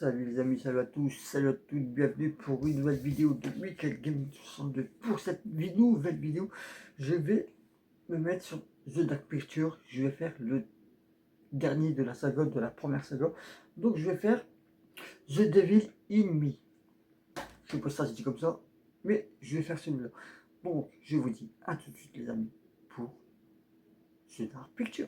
Salut les amis, salut à tous, salut à toutes, bienvenue pour une nouvelle vidéo de Michael Gaming 62. Pour cette nouvelle vidéo, je vais me mettre sur The Dark Picture. Je vais faire le dernier de la saga, de la première saga. Donc je vais faire The Devil in Me. Je sais pas si ça se dit comme ça, mais je vais faire celui-là. Donc je vous dis à tout de suite les amis pour The Dark Picture.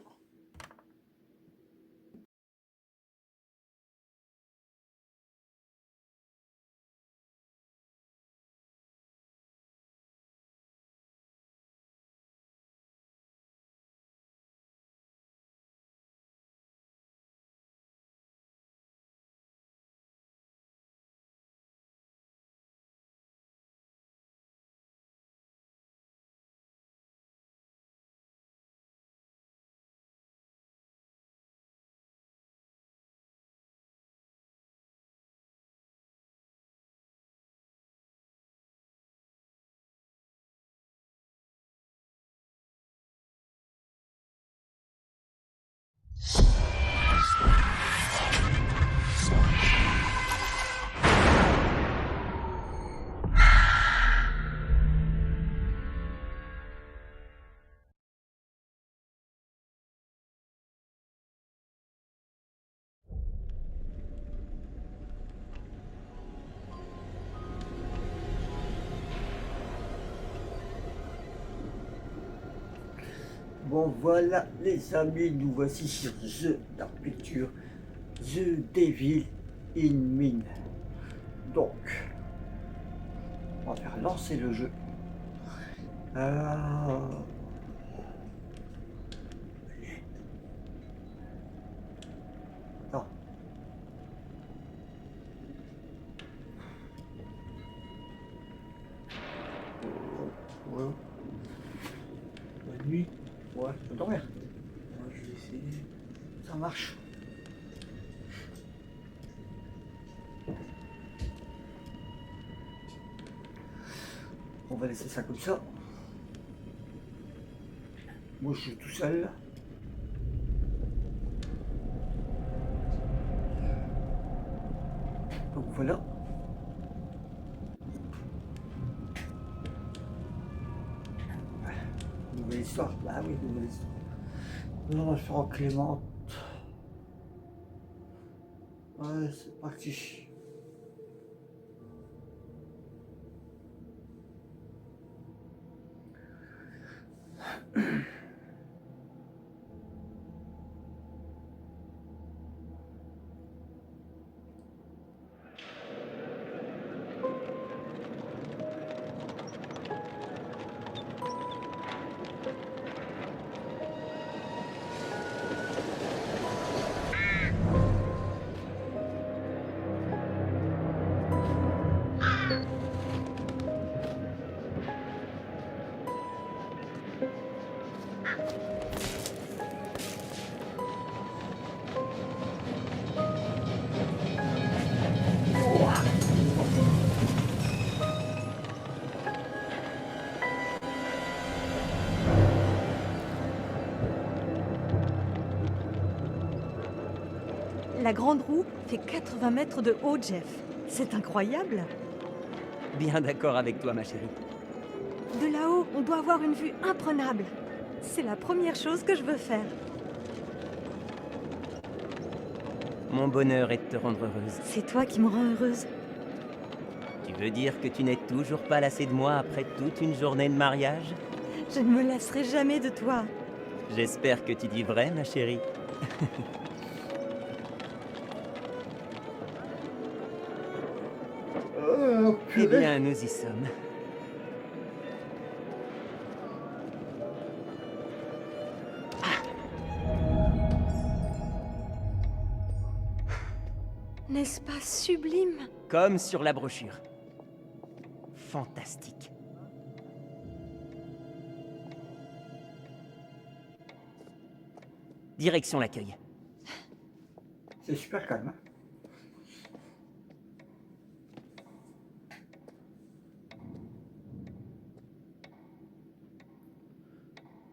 Bon voilà les amis, nous voici sur The Dark Picture, The Devil in Me. Donc, on va faire lancer le jeu. Attends. Ouais. Bonne nuit. Ouais, je peux dormir. Moi, je vais essayer. Ça marche. On va laisser ça comme ça. Moi, je suis tout seul. Donc voilà. Nouvelle histoire. Bah oui, nouvelle histoire. Là, on va le faire en Clémente. Ouais, c'est parti. La grande roue fait 80 mètres de haut, Jeff. C'est incroyable. Bien d'accord avec toi, ma chérie. De là-haut, on doit avoir une vue imprenable. C'est la première chose que je veux faire. Mon bonheur est de te rendre heureuse. C'est toi qui me rends heureuse. Tu veux dire que tu n'es toujours pas lassée de moi après toute une journée de mariage? Je ne me lasserai jamais de toi. J'espère que tu dis vrai, ma chérie. Eh bien, nous y sommes. N'est-ce pas sublime? Comme sur la brochure. Fantastique. Direction l'accueil. C'est super calme. Hein.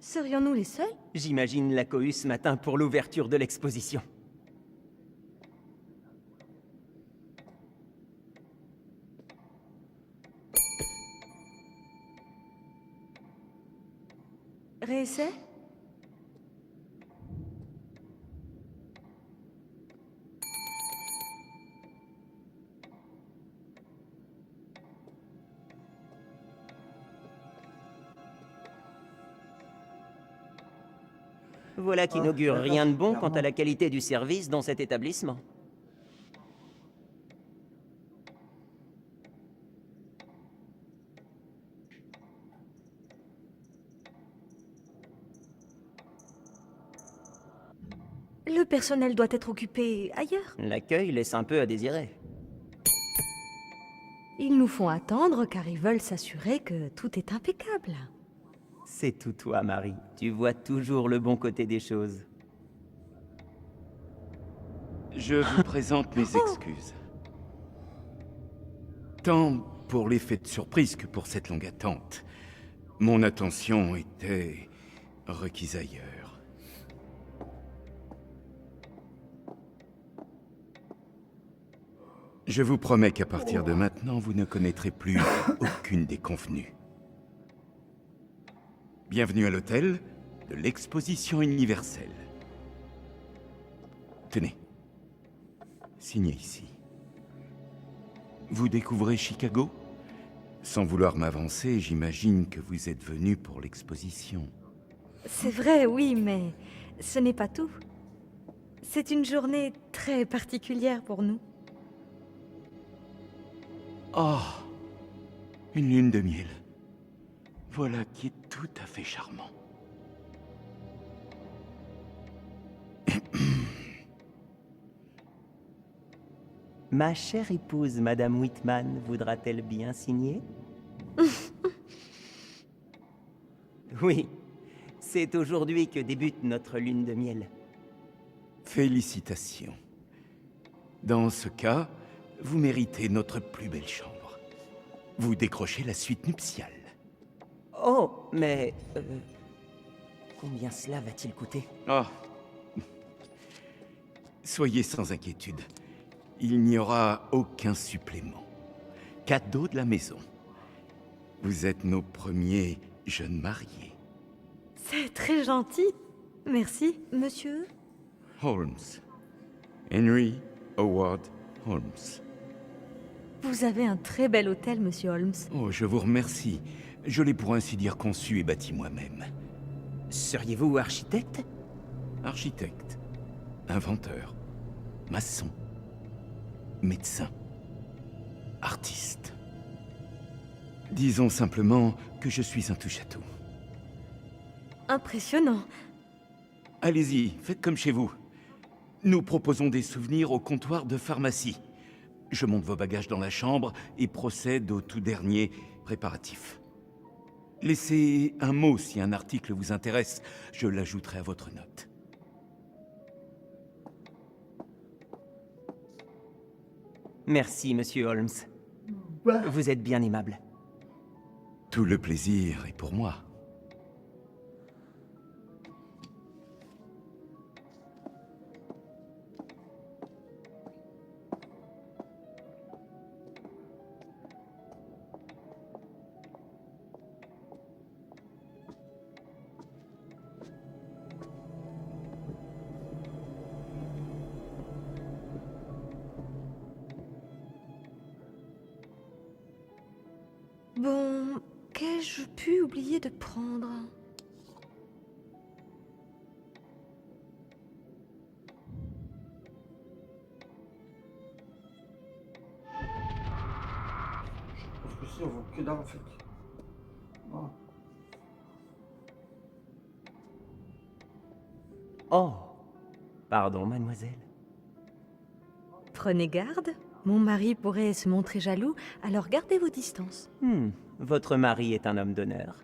Serions-nous les seuls? J'imagine la cohue ce matin pour l'ouverture de l'exposition. réessai? Voilà qui Ah, n'augure d'accord, rien de bon quant clairement. à la qualité du service dans cet établissement. Le personnel doit être occupé ailleurs. L'accueil laisse un peu à désirer. Ils nous font attendre car ils veulent s'assurer que tout est impeccable. C'est tout toi, Marie. Tu vois toujours le bon côté des choses. Je vous présente mes excuses. Tant pour l'effet de surprise que pour cette longue attente. Mon attention était requise ailleurs. Je vous promets qu'à partir de maintenant, vous ne connaîtrez plus aucune des convenues. Bienvenue à l'hôtel de l'Exposition universelle. Tenez, signez ici. Vous découvrez Chicago? Sans vouloir m'avancer, j'imagine que vous êtes venu pour l'exposition. C'est vrai, oui, mais ce n'est pas tout. C'est une journée très particulière pour nous. Oh, une lune de miel. Voilà qui est tout à fait charmant. Ma chère épouse, Madame Whitman, voudra-t-elle bien signer? Oui, c'est aujourd'hui que débute notre lune de miel. Félicitations. Dans ce cas, vous méritez notre plus belle chambre. Vous décrochez la suite nuptiale. Oh, mais... combien cela va-t-il coûter? Ah. Soyez sans inquiétude. Il n'y aura aucun supplément. Cadeau de la maison. Vous êtes nos premiers jeunes mariés. C'est très gentil. Merci, monsieur. Holmes. Henry Howard Holmes. Vous avez un très bel hôtel, monsieur Holmes. Oh, je vous remercie. Je l'ai pour ainsi dire conçu et bâti moi-même. Seriez-vous architecte? Architecte, inventeur, maçon, médecin, artiste. Disons simplement que je suis un touche-à-tout. Impressionnant. Allez-y, faites comme chez vous. Nous proposons des souvenirs au comptoir de pharmacie. Je monte vos bagages dans la chambre et procède au tout dernier préparatif. Laissez un mot si un article vous intéresse, je l'ajouterai à votre note. Merci, monsieur Holmes. Bah, Vous êtes bien aimable. Tout le plaisir est pour moi. Bon, qu'ai-je pu oublier de prendre? parce que ça vaut que dalle en fait. Ah. Oh, pardon, mademoiselle. Prenez garde. Mon mari pourrait se montrer jaloux, alors gardez vos distances. Votre mari est un homme d'honneur.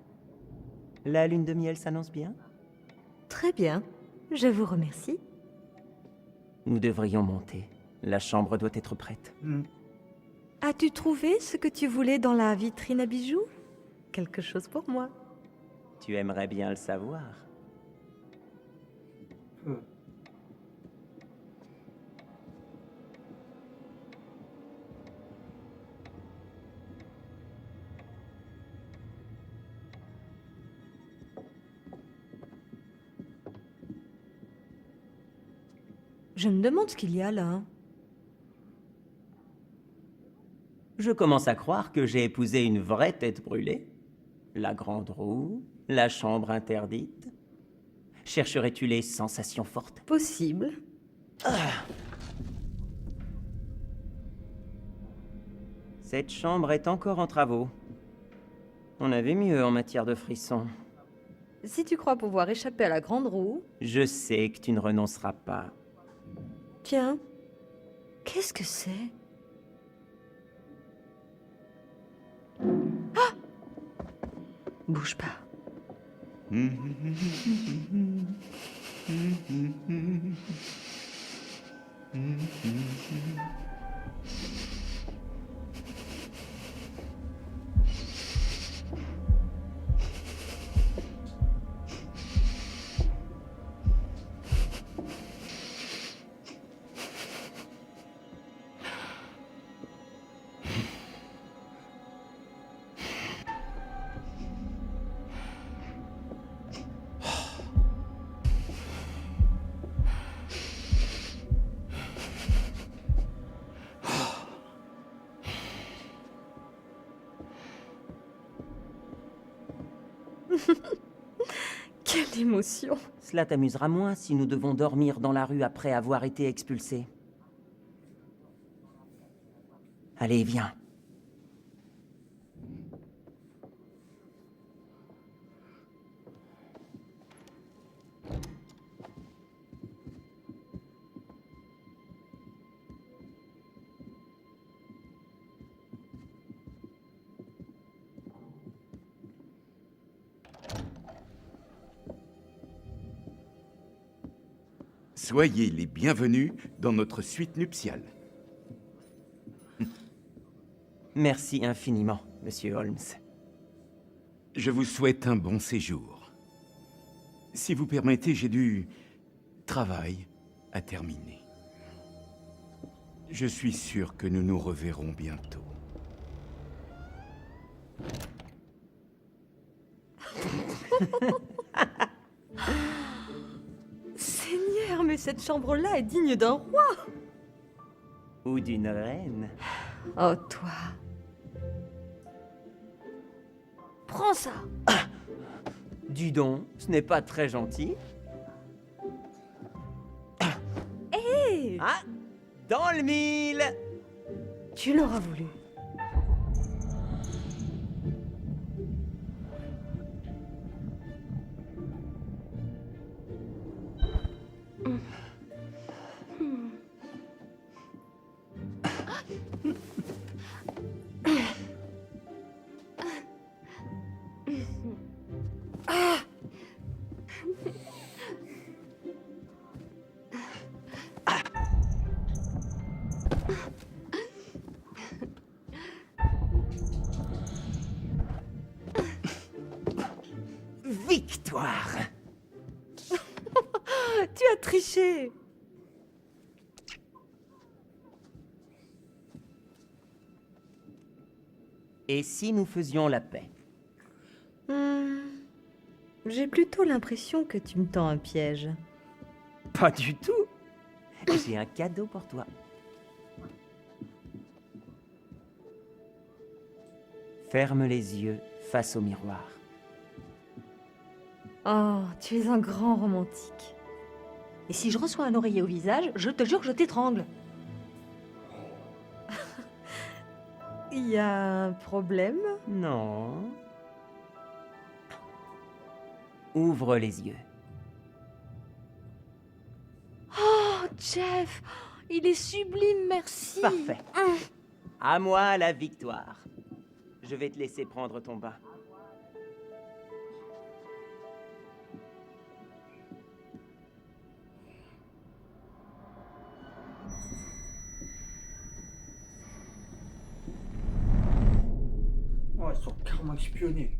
La lune de miel s'annonce bien? Très bien. Je vous remercie. Nous devrions monter. La chambre doit être prête. As-tu trouvé ce que tu voulais dans la vitrine à bijoux? Quelque chose pour moi. Tu aimerais bien le savoir. Je me demande ce qu'il y a là. Je commence à croire que j'ai épousé une vraie tête brûlée. La grande roue, la chambre interdite. Chercherais-tu les sensations fortes? Possible. Cette chambre est encore en travaux. On avait mieux en matière de frissons. Si tu crois pouvoir échapper à la grande roue... Je sais que tu ne renonceras pas. Tiens, qu'est-ce que c'est? Ah! Bouge pas. Quelle émotion! Cela t'amusera moins si nous devons dormir dans la rue après avoir été expulsés. Allez, viens. Soyez les bienvenus dans notre suite nuptiale. Merci infiniment, Monsieur Holmes. Je vous souhaite un bon séjour. Si vous permettez, j'ai du travail à terminer. Je suis sûr que nous nous reverrons bientôt. Seigneur, mais cette chambre-là est digne d'un roi! Ou d'une reine. Oh, toi. Prends ça! Dis donc, ce n'est pas très gentil. Hé! Ah, dans le mille! Tu l'auras voulu. Victoire! Tu as triché! Et si nous faisions la paix? J'ai plutôt l'impression que tu me tends un piège. Pas du tout. J'ai un cadeau pour toi. Ferme les yeux face au miroir. Oh, tu es un grand romantique. Et si je reçois un oreiller au visage, je te jure que je t'étrangle. Il y a un problème? Non. Ouvre les yeux. Oh, Jeff, il est sublime, merci. Parfait. À moi la victoire. Je vais te laisser prendre ton bain. Oh, ils sont carrément espionnés.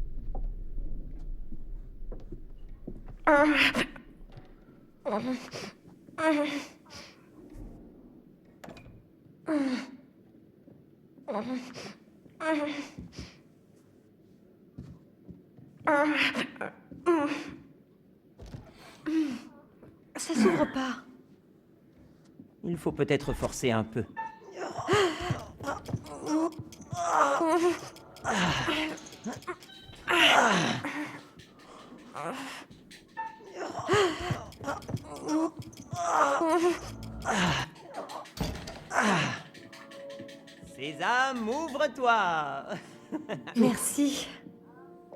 Ça s'ouvre pas. Il faut peut-être forcer un peu. Sésame, ouvre-toi! Merci.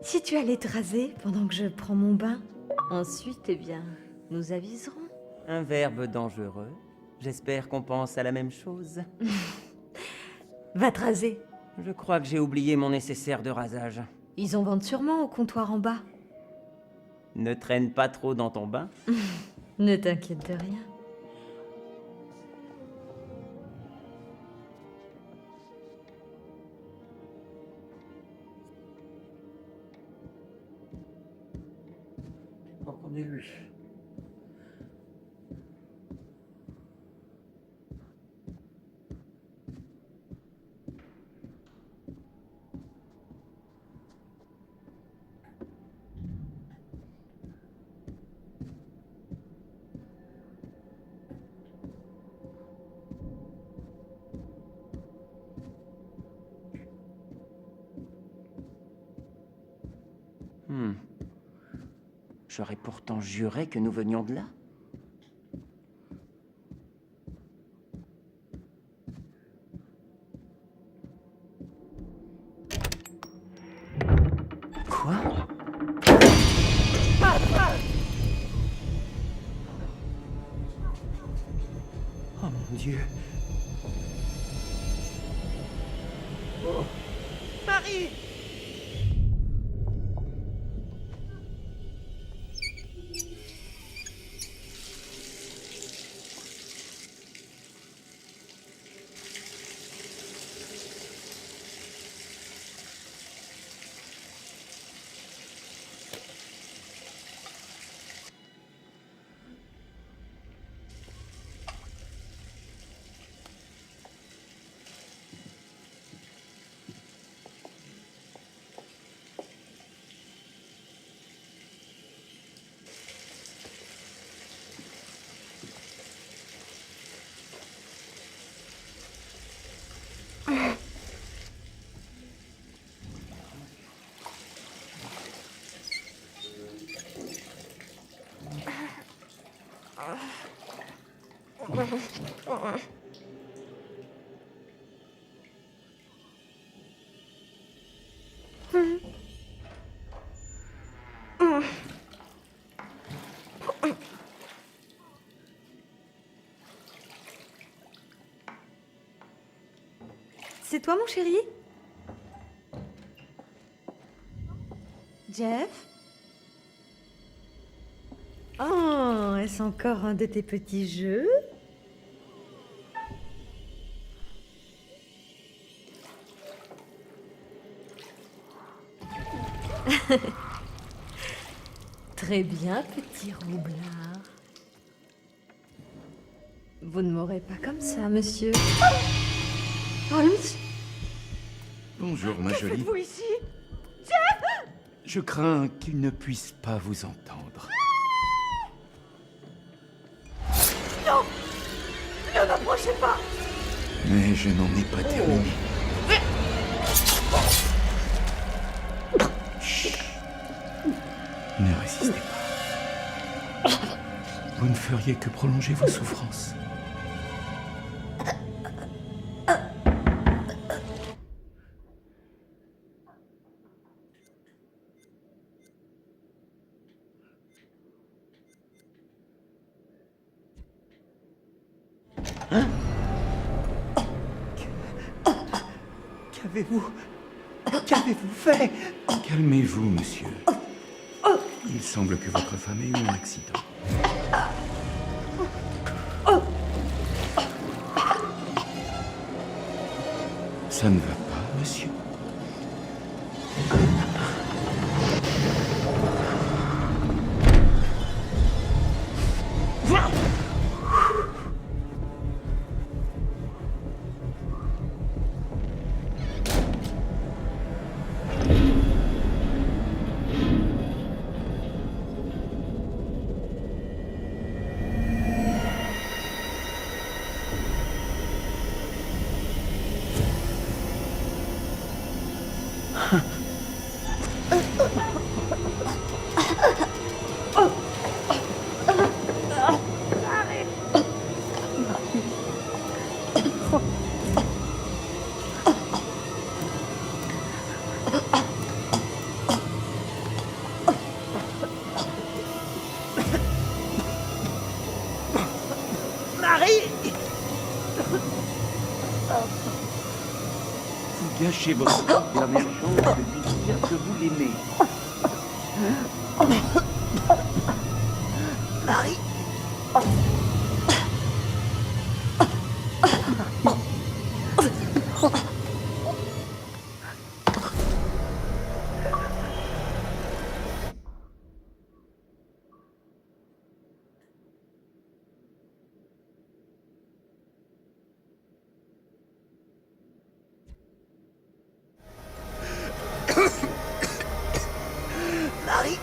Si tu allais te raser pendant que je prends mon bain, ensuite, eh bien, nous aviserons. Un verbe dangereux. J'espère qu'on pense à la même chose. Va te raser. Je crois que j'ai oublié mon nécessaire de rasage. Ils en vendent sûrement au comptoir en bas. Ne traîne pas trop dans ton bain. Ne t'inquiète de rien. Donc on est lui. J'aurais pourtant juré que nous venions de là. Quoi? Oh mon Dieu. Marie! C'est toi, mon chéri? Jeff? Oh, est-ce encore un de tes petits jeux? Très bien, petit roublard. Vous ne m'aurez pas comme ça, monsieur. Holmes? Bonjour, ma jolie. Vous ici? Je crains qu'il ne puisse pas vous entendre. Non! Ne m'approchez pas! Mais je n'en ai pas terminé. Chut. Ne résistez pas. Vous ne feriez que prolonger vos souffrances. Qu'avez-vous fait? Calmez-vous, monsieur. Il semble que votre femme ait eu un accident. Ça ne va pas, monsieur? Marie! Vous gâchez votre dernière chance de lui dire que vous l'aimez. Marie! Marie!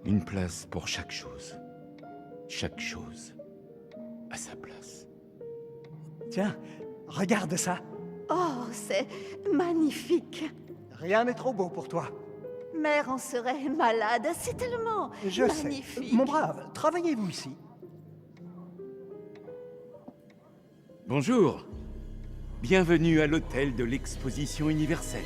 Une place pour chaque chose. Chaque chose à sa place. Tiens, regarde ça. Oh, c'est magnifique. Rien n'est trop beau pour toi. Mère en serait malade, c'est tellement Je magnifique. sais. Mon brave, travaillez-vous ici? Bonjour. Bienvenue à l'hôtel de l'Exposition universelle.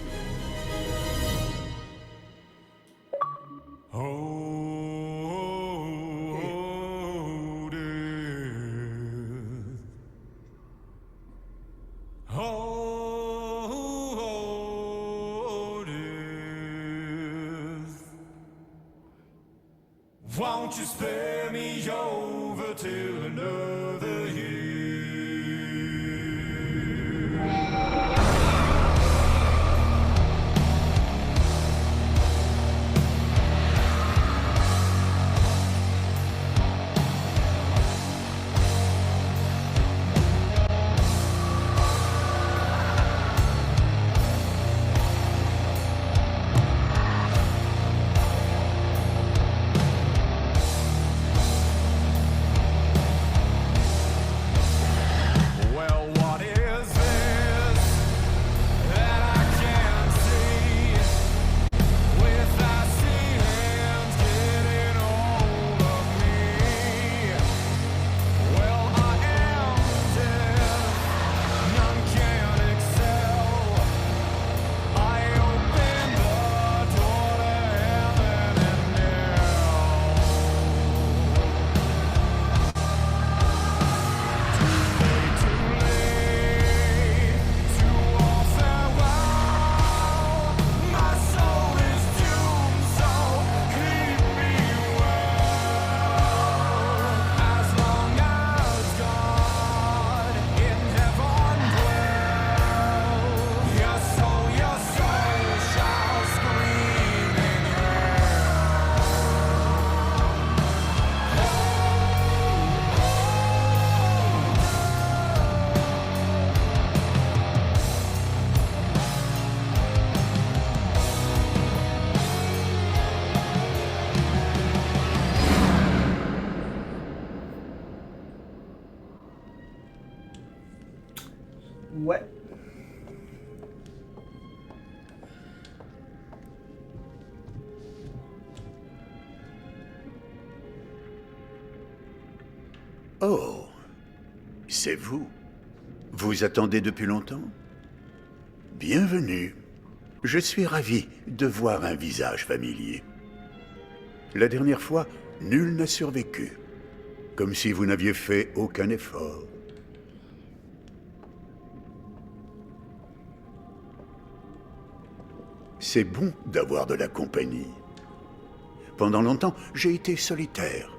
Won't you spare me over till another year? Well, what is this that I can't see? With icy hands getting hold of me. Well, I am dead, none can excel. I open the door to heaven and hell. Too late to all farewell. My soul is doomed, so keep me well. As long as God in heaven dwells, your soul shall scream in Ouais. Oh, c'est vous. Vous attendez depuis longtemps? Bienvenue. Je suis ravi de voir un visage familier. La dernière fois, nul n'a survécu. Comme si vous n'aviez fait aucun effort. C'est bon d'avoir de la compagnie. Pendant longtemps, j'ai été solitaire.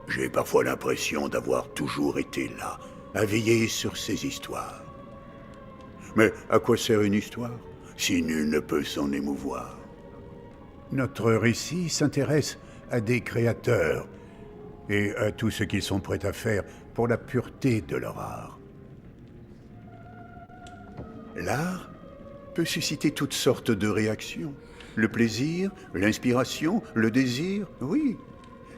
J'ai parfois l'impression d'avoir toujours été là, à veiller sur ces histoires. Mais à quoi sert une histoire, si nul ne peut s'en émouvoir? Notre récit s'intéresse à des créateurs et à tout ce qu'ils sont prêts à faire pour la pureté de leur art. L'art peut susciter toutes sortes de réactions. Le plaisir, l'inspiration, le désir, oui.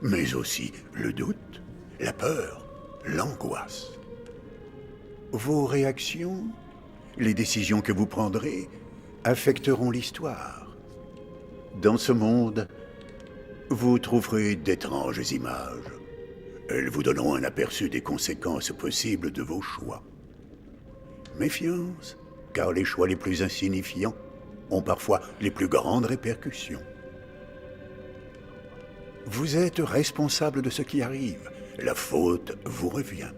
Mais aussi le doute, la peur, l'angoisse. Vos réactions, les décisions que vous prendrez, affecteront l'histoire. Dans ce monde, vous trouverez d'étranges images. Elles vous donneront un aperçu des conséquences possibles de vos choix. Méfiance, car les choix les plus insignifiants ont parfois les plus grandes répercussions. Vous êtes responsable de ce qui arrive. La faute vous revient.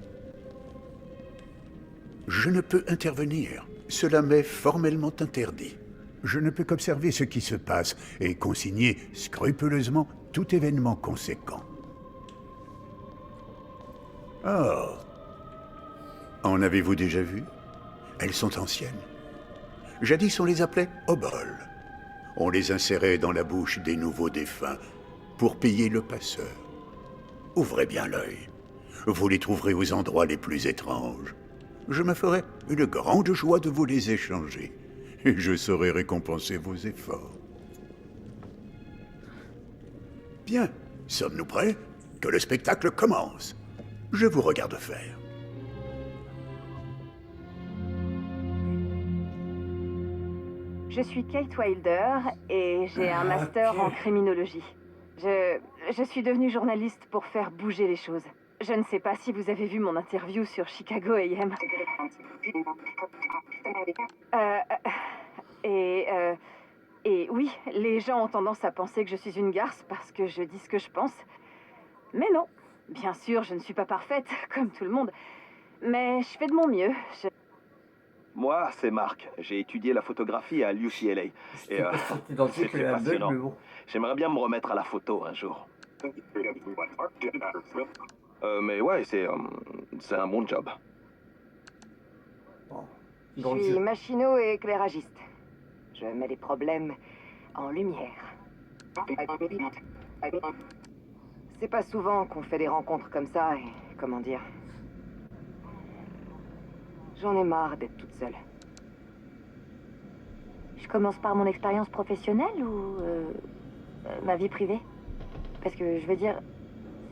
Je ne peux intervenir. Cela m'est formellement interdit. Je ne peux qu'observer ce qui se passe et consigner scrupuleusement tout événement conséquent. Oh. En avez-vous déjà vu? Elles sont anciennes. Jadis, on les appelait obrols. On les insérait dans la bouche des nouveaux défunts pour payer le passeur. Ouvrez bien l'œil. Vous les trouverez aux endroits les plus étranges. Je me ferai une grande joie de vous les échanger. Et je saurai récompenser vos efforts. Bien, sommes-nous prêts? Que le spectacle commence. Je vous regarde faire. Je suis Kate Wilder et j'ai un master en criminologie. Je suis devenue journaliste pour faire bouger les choses. Je ne sais pas si vous avez vu mon interview sur Chicago AM. Et oui, les gens ont tendance à penser que je suis une garce parce que je dis ce que je pense. Mais non, bien sûr, je ne suis pas parfaite, comme tout le monde. Mais je fais de mon mieux. Moi, c'est Marc. J'ai étudié la photographie à l'UCLA. Et c'était passionnant. J'aimerais bien me remettre à la photo un jour. Mais ouais, c'est un bon job. Je suis machino et éclairagiste. Je mets les problèmes en lumière. C'est pas souvent qu'on fait des rencontres comme ça et, comment dire... J'en ai marre d'être toute seule. Je commence par mon expérience professionnelle ou ma vie privée? Parce que je veux dire,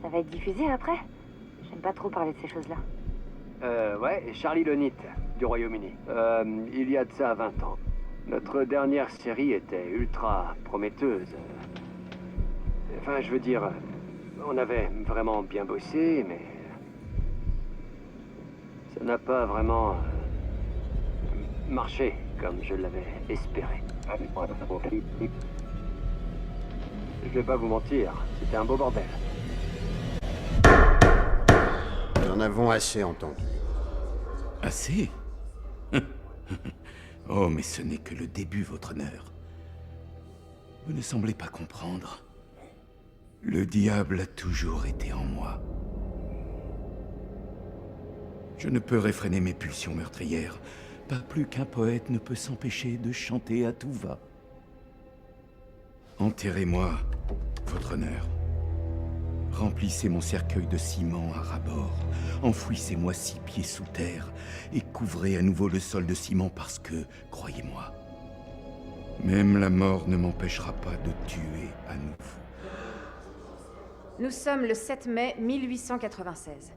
ça va être diffusé après. J'aime pas trop parler de ces choses-là. Ouais, Charlie le Nit, du Royaume-Uni. Il y a de ça 20 ans. Notre dernière série était ultra prometteuse. Enfin, je veux dire, on avait vraiment bien bossé, mais... ça n'a pas vraiment marché comme je l'avais espéré. Je vais pas vous mentir, c'était un beau bordel. Nous en avons assez entendu. Assez? Oh, mais ce n'est que le début, votre honneur. Vous ne semblez pas comprendre. Le diable a toujours été en moi. Je ne peux réfréner mes pulsions meurtrières, pas plus qu'un poète ne peut s'empêcher de chanter à tout va. Enterrez-moi, votre honneur. Remplissez mon cercueil de ciment à ras-bord, enfouissez-moi 6 pieds sous terre, et couvrez à nouveau le sol de ciment parce que, croyez-moi, même la mort ne m'empêchera pas de tuer à nouveau. Nous sommes le 7 mai 1896.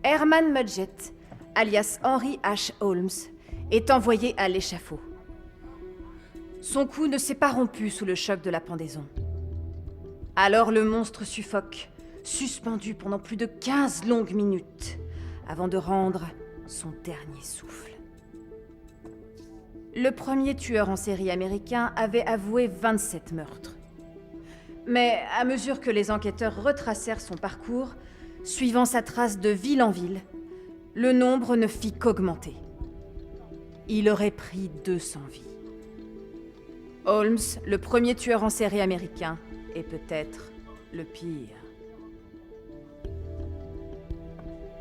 Herman Mudgett, alias Henry H. Holmes, est envoyé à l'échafaud. Son cou ne s'est pas rompu sous le choc de la pendaison. Alors le monstre suffoque, suspendu pendant plus de 15 longues minutes, avant de rendre son dernier souffle. Le premier tueur en série américain avait avoué 27 meurtres. Mais à mesure que les enquêteurs retracèrent son parcours, suivant sa trace de ville en ville, le nombre ne fit qu'augmenter. Il aurait pris 200 vies. Holmes, le premier tueur en série américain, est peut-être le pire.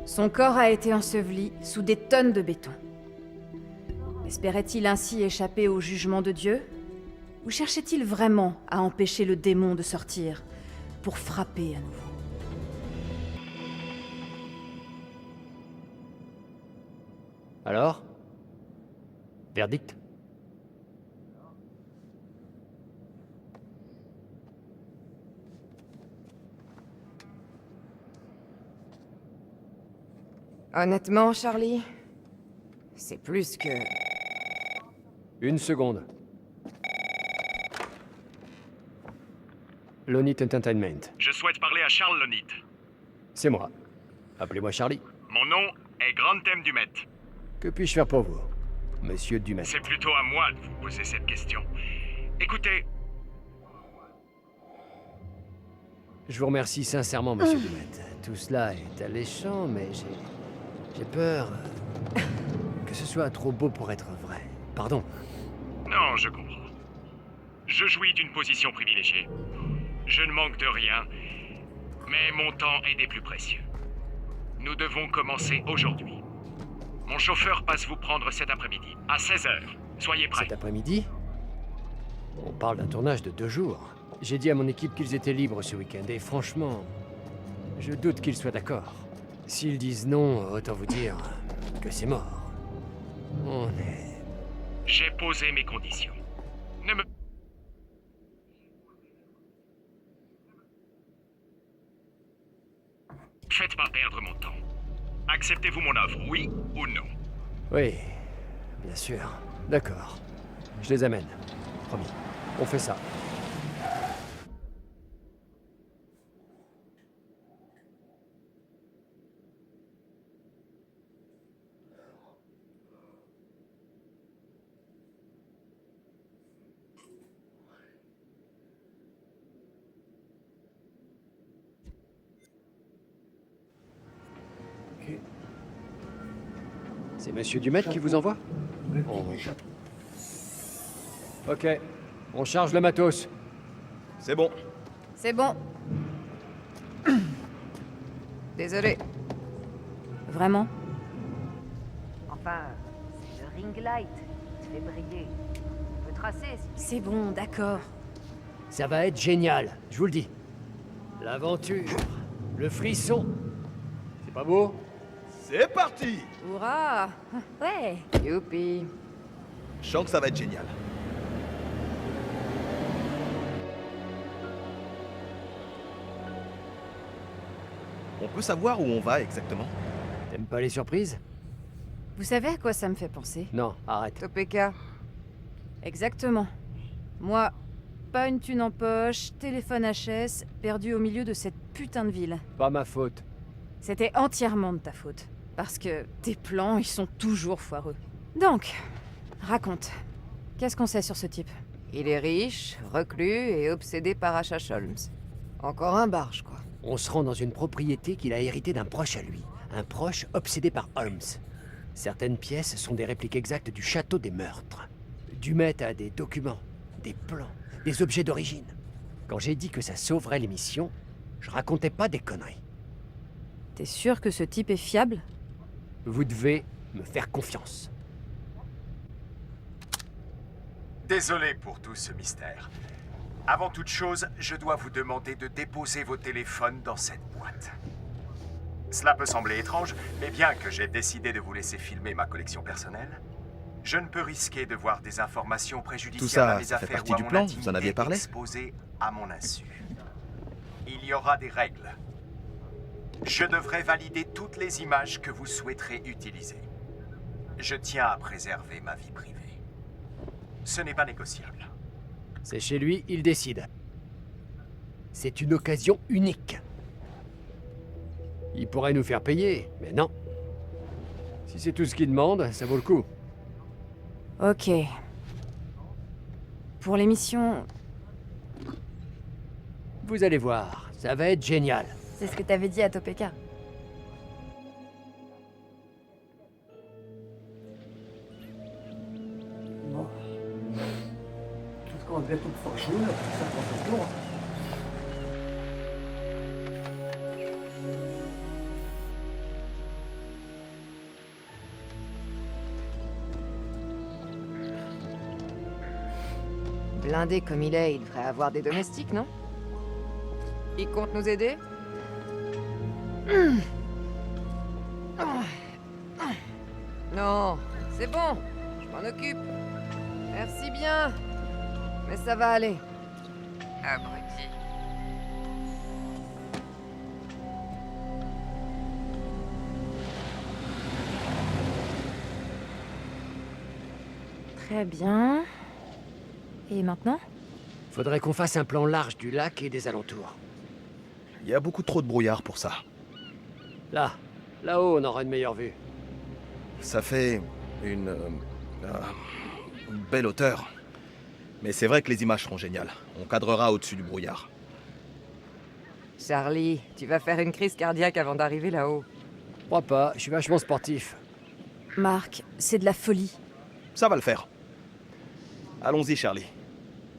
Son corps a été enseveli sous des tonnes de béton. Espérait-il ainsi échapper au jugement de Dieu? Ou cherchait-il vraiment à empêcher le démon de sortir pour frapper à nouveau? Alors? Verdict? Honnêtement, Charlie, c'est plus que... Une seconde. Lonit Entertainment. Je souhaite parler à Charles Lonit. C'est moi. Appelez-moi Charlie. Mon nom est Grand Thème Dumet. Que puis-je faire pour vous, monsieur Dumet? C'est plutôt à moi de vous poser cette question. Écoutez... Je vous remercie sincèrement, monsieur Dumet. Tout cela est alléchant, mais j'ai peur que ce soit trop beau pour être vrai. Pardon. Non, je comprends. Je jouis d'une position privilégiée. Je ne manque de rien, mais mon temps est des plus précieux. Nous devons commencer aujourd'hui. Mon chauffeur passe vous prendre cet après-midi, à 16h. Soyez prêts. Cet après-midi? On parle d'un tournage de 2 jours. J'ai dit à mon équipe qu'ils étaient libres ce week-end, et franchement, je doute qu'ils soient d'accord. S'ils disent non, autant vous dire que c'est mort. On est... J'ai posé mes conditions. Ne me... Faites pas perdre mon temps. Acceptez-vous mon offre, oui ou non? Oui, bien sûr. D'accord. Je les amène. Promis. On fait ça. C'est monsieur Dumet qui vous envoie? Ok, on charge le matos. C'est bon. C'est bon. Désolé. Vraiment? Enfin, c'est le ring light. Tu fais briller. On peut tracer. C'est bon, d'accord. Ça va être génial, je vous le dis. L'aventure, le frisson. C'est pas beau? C'est parti! Hurrah! Ouais! Youpi! Je sens que ça va être génial. On peut savoir où on va exactement? T'aimes pas les surprises? Vous savez à quoi ça me fait penser? Non, arrête. Topeka. Exactement. Moi, pas une thune en poche, téléphone HS, perdu au milieu de cette putain de ville. Pas ma faute. C'était entièrement de ta faute. Parce que tes plans, ils sont toujours foireux. Donc, raconte. Qu'est-ce qu'on sait sur ce type? Il est riche, reclus et obsédé par H.H. Holmes. Encore un barge, quoi. On se rend dans une propriété qu'il a héritée d'un proche à lui. Un proche obsédé par Holmes. Certaines pièces sont des répliques exactes du château des meurtres. Dumet a des documents, des plans, des objets d'origine. Quand j'ai dit que ça sauverait l'émission, je racontais pas des conneries. T'es sûr que ce type est fiable? Vous devez me faire confiance. Désolé pour tout ce mystère. Avant toute chose, je dois vous demander de déposer vos téléphones dans cette boîte. Cela peut sembler étrange, mais bien que j'ai décidé de vous laisser filmer ma collection personnelle, je ne peux risquer de voir des informations préjudiciables à mes ça fait affaires partie ou à du mon plan, intimité vous en aviez parlé? exposées à mon insu. Il y aura des règles. Je devrais valider toutes les images que vous souhaiterez utiliser. Je tiens à préserver ma vie privée. Ce n'est pas négociable. C'est chez lui, il décide. C'est une occasion unique. Il pourrait nous faire payer, mais non. Si c'est tout ce qu'il demande, ça vaut le coup. Ok. Pour l'émission... Vous allez voir, ça va être génial. C'est ce que t'avais dit à Topeka. Bon. Est-ce qu'on va bientôt pouvoir jouer là, tout ça pour ce tour? Blindé comme il est, il devrait avoir des domestiques, non? Il compte nous aider? Non, c'est bon. Je m'en m'en occupe. Merci bien. Mais ça va aller. Abruti. Très bien. Et maintenant? Faudrait qu'on fasse un plan large du lac et des alentours. Il y a beaucoup trop de brouillard pour ça. Là-haut, on aura une meilleure vue. Ça fait une belle hauteur. Mais c'est vrai que les images seront géniales. On cadrera au-dessus du brouillard. Charlie, tu vas faire une crise cardiaque avant d'arriver là-haut. Je crois pas, je suis vachement sportif. Marc, c'est de la folie. Ça va le faire. Allons-y, Charlie.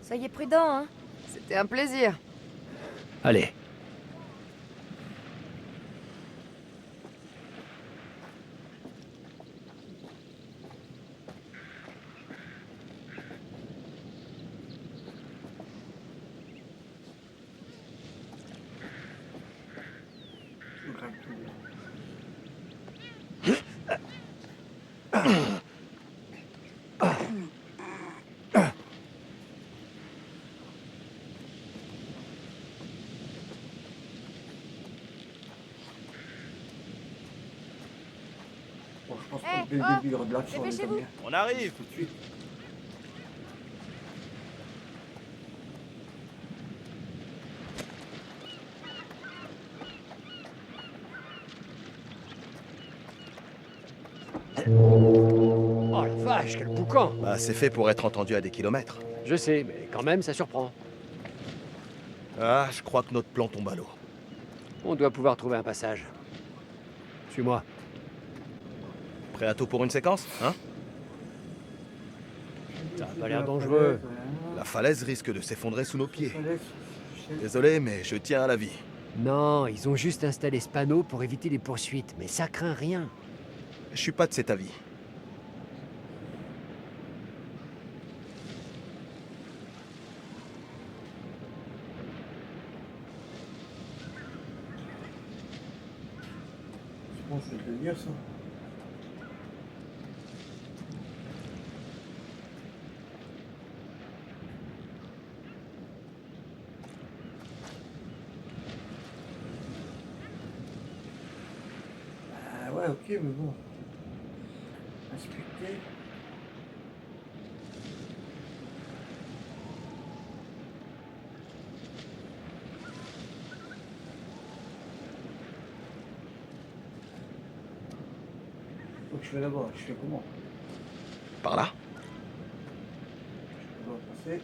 Soyez prudent, hein. C'était un plaisir. Allez. Bon, je pense que dès le début, il y aura de l'action. dépêchez-vous. On arrive. Tout de suite. Oh la vache, quel boucan! Bah, c'est fait pour être entendu à des kilomètres. Je sais, mais quand même, ça surprend. Ah, je crois que notre plan tombe à l'eau. On doit pouvoir trouver un passage. Suis-moi. Prêt à tout pour une séquence, hein? Ça a pas l'air dangereux. La falaise risque de s'effondrer sous nos pieds. Désolé, mais je tiens à la vie. Non, ils ont juste installé ce panneau pour éviter les poursuites, mais ça craint rien. Je suis pas de cet avis. Je pense que je vais dire ça. Ah ouais, ok, mais bon. Inspecter. Faut que je vais là-bas, je fais comment? Par là? Je dois passer.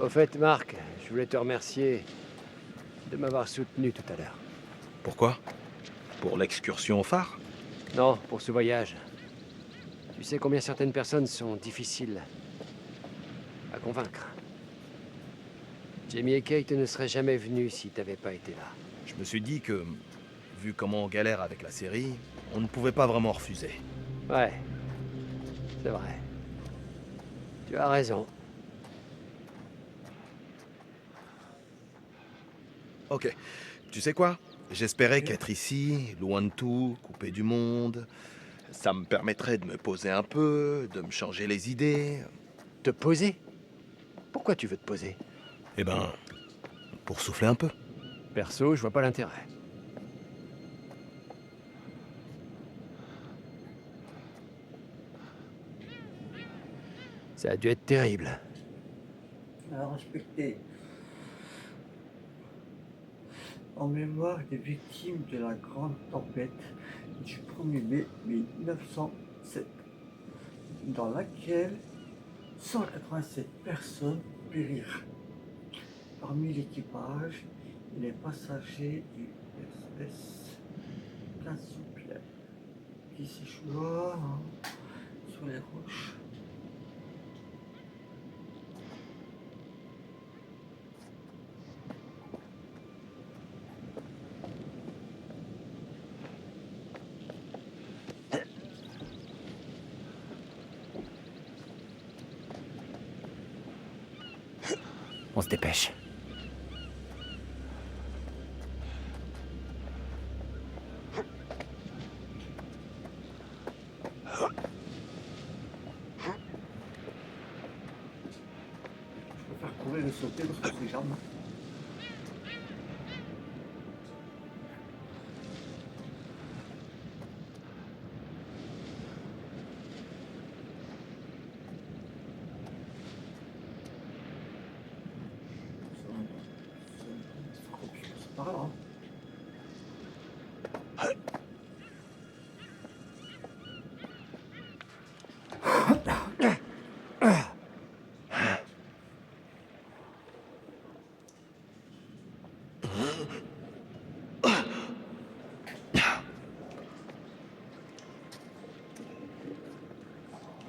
Au fait, Marc, je voulais te remercier de m'avoir soutenu tout à l'heure. Pourquoi? Pour l'excursion au phare? Non, pour ce voyage. Tu sais combien certaines personnes sont difficiles à convaincre. Jamie et Kate ne seraient jamais venus si t'avais pas été là. Je me suis dit que, vu comment on galère avec la série, on ne pouvait pas vraiment refuser. Ouais, c'est vrai. Tu as raison. Ok. Tu sais quoi? J'espérais qu'être ici, loin de tout, coupé du monde, ça me permettrait de me poser un peu, de me changer les idées. Te poser? Pourquoi tu veux te poser? Eh ben, pour souffler un peu. Perso, je vois pas l'intérêt. Ça a dû être terrible. Alors, respecter. En mémoire des victimes de la grande tempête du 1er mai 1907, dans laquelle 187 personnes périrent. Parmi l'équipage et les passagers du SS Cassiopeia qui s'échoua sur les roches. On se dépêche. Je préfère courir et sauter parce que c'est jamais. C'est pas grave, hein.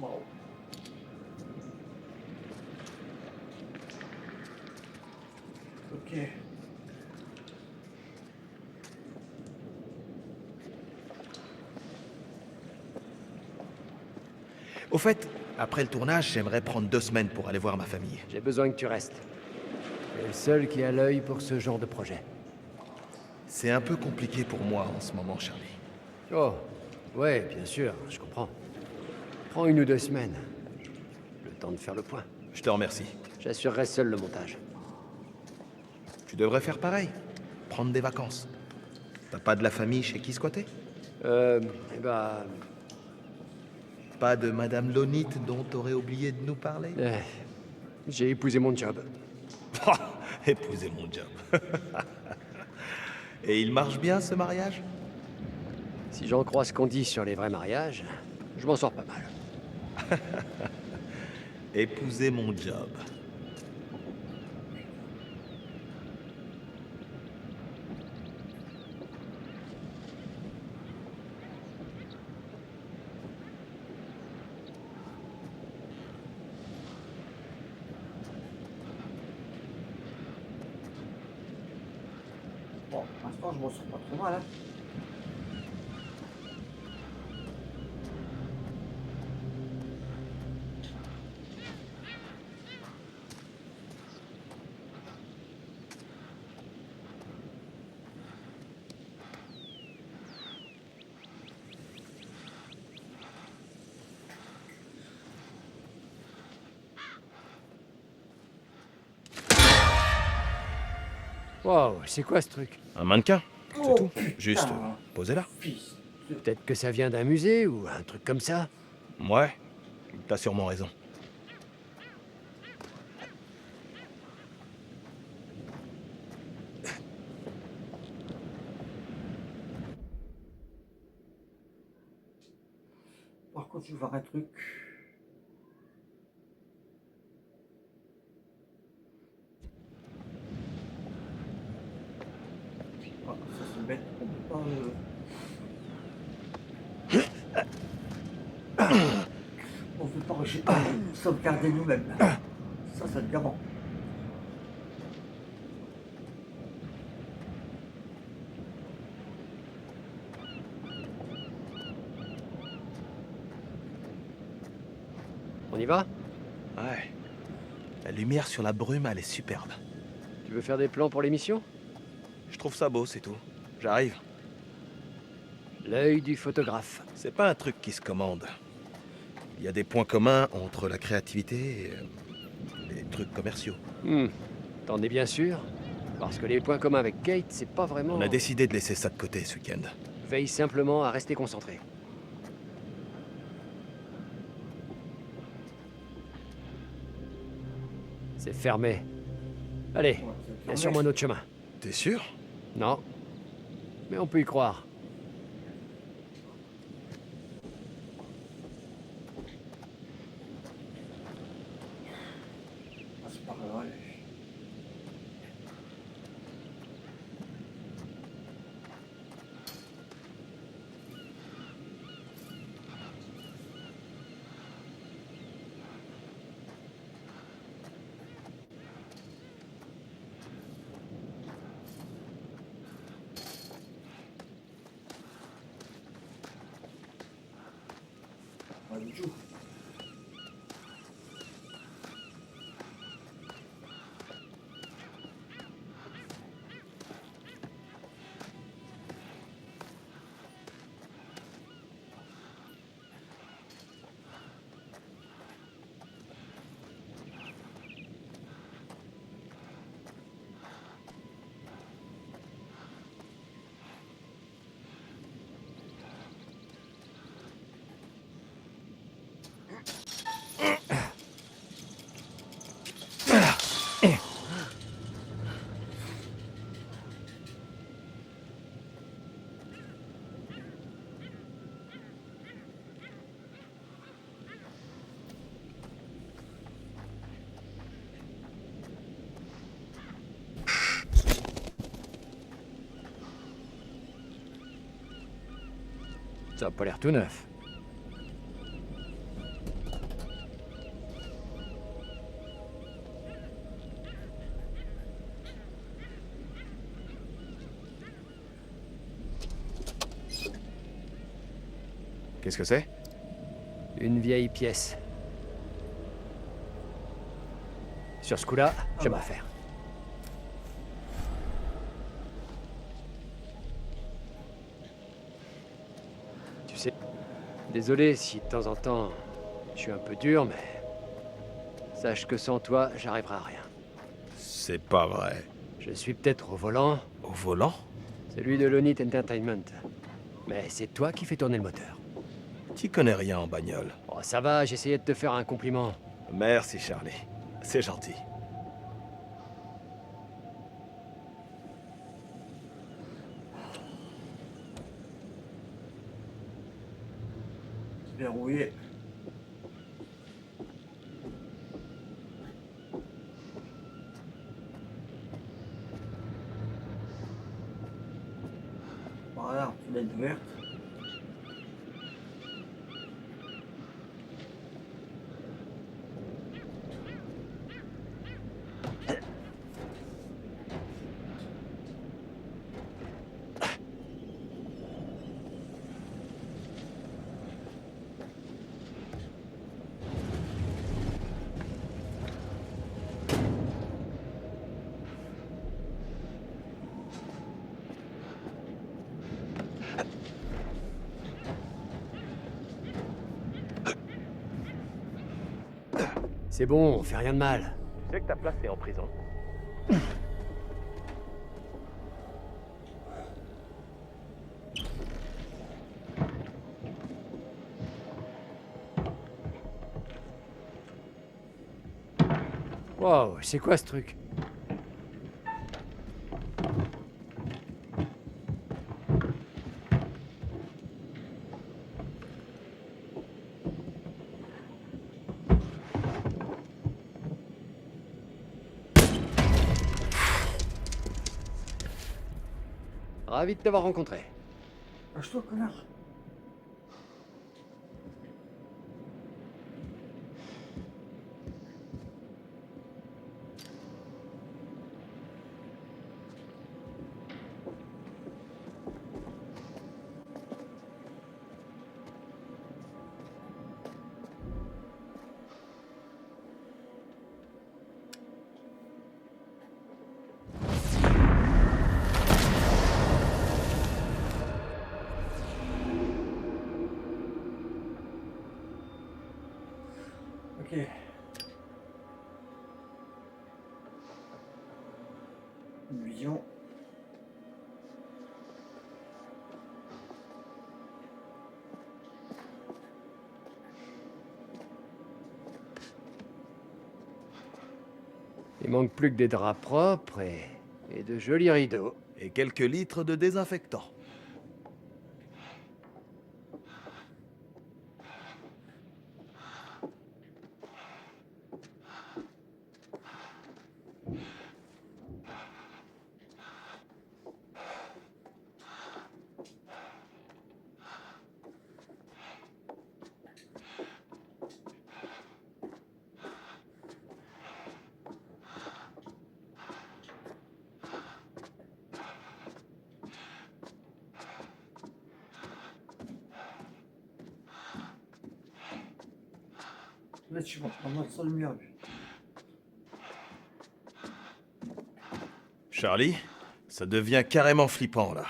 Wow. Ok. Au fait, après le tournage, j'aimerais prendre 2 semaines pour aller voir ma famille. J'ai besoin que tu restes. Tu es le seul qui a l'œil pour ce genre de projet. C'est un peu compliqué pour moi en ce moment, Charlie. Oh, ouais, bien sûr, je comprends. Prends 1 ou 2 semaines. Le temps de faire le point. Je te remercie. J'assurerai seul le montage. Tu devrais faire pareil. Prendre des vacances. T'as pas de la famille chez qui squatter? Eh ben... Pas de Madame Lonit dont t'aurais oublié de nous parler? J'ai épousé mon job. Épousé mon job. Et il marche bien, ce mariage? Si j'en crois ce qu'on dit sur les vrais mariages, je m'en sors pas mal. Épouser mon job. Bon, pour l'instant, je m'en sors pas trop mal, hein. Wow, c'est quoi ce truc? Un mannequin, c'est Oh, tout. putain. Juste, posez-la. Fils de... Peut-être que ça vient d'un musée ou un truc comme ça? Ouais, t'as sûrement raison. Par contre, je vais voir un truc. Ah, ça c'est bête, on peut pas... On peut pas sauvegarder nous-mêmes. Ça, c'est gamin. On y va? Ouais. La lumière sur la brume, elle est superbe. Tu veux faire des plans pour l'émission? Je trouve ça beau, c'est tout. J'arrive. L'œil du photographe. C'est pas un truc qui se commande. Il y a des points communs entre la créativité et les trucs commerciaux. T'en es bien sûr? Parce que les points communs avec Kate, c'est pas vraiment... On a décidé de laisser ça de côté ce week-end. Veille simplement à rester concentré. C'est fermé. Allez, il y a sûrement un autre chemin. T'es sûr? Non. Mais on peut y croire. Ah, c'est pas grave. Pas du tout. Ça a pas l'air tout neuf. Qu'est-ce que c'est? Une vieille pièce. Sur ce coup-là, j'aime à faire. Tu sais, désolé si de temps en temps, je suis un peu dur, mais... Sache que sans toi, j'arriverai à rien. C'est pas vrai. Je suis peut-être au volant. Au volant? Celui de Lonit Entertainment. Mais c'est toi qui fais tourner le moteur. Tu connais rien en bagnole. Oh, ça va, j'essayais de te faire un compliment. Merci, Charlie. C'est gentil. Verrouillé. Voilà, fenêtre ouverte. C'est bon, on fait rien de mal. Tu sais que ta place est en prison. Wow, c'est quoi ce truc? Ravi de t'avoir rencontré. Lâche-toi, connard. Ok. Une vision. Il manque plus que des draps propres et de jolis rideaux. Et quelques litres de désinfectant. Là, tu montes vraiment sans lumière. Charlie, ça devient carrément flippant, là.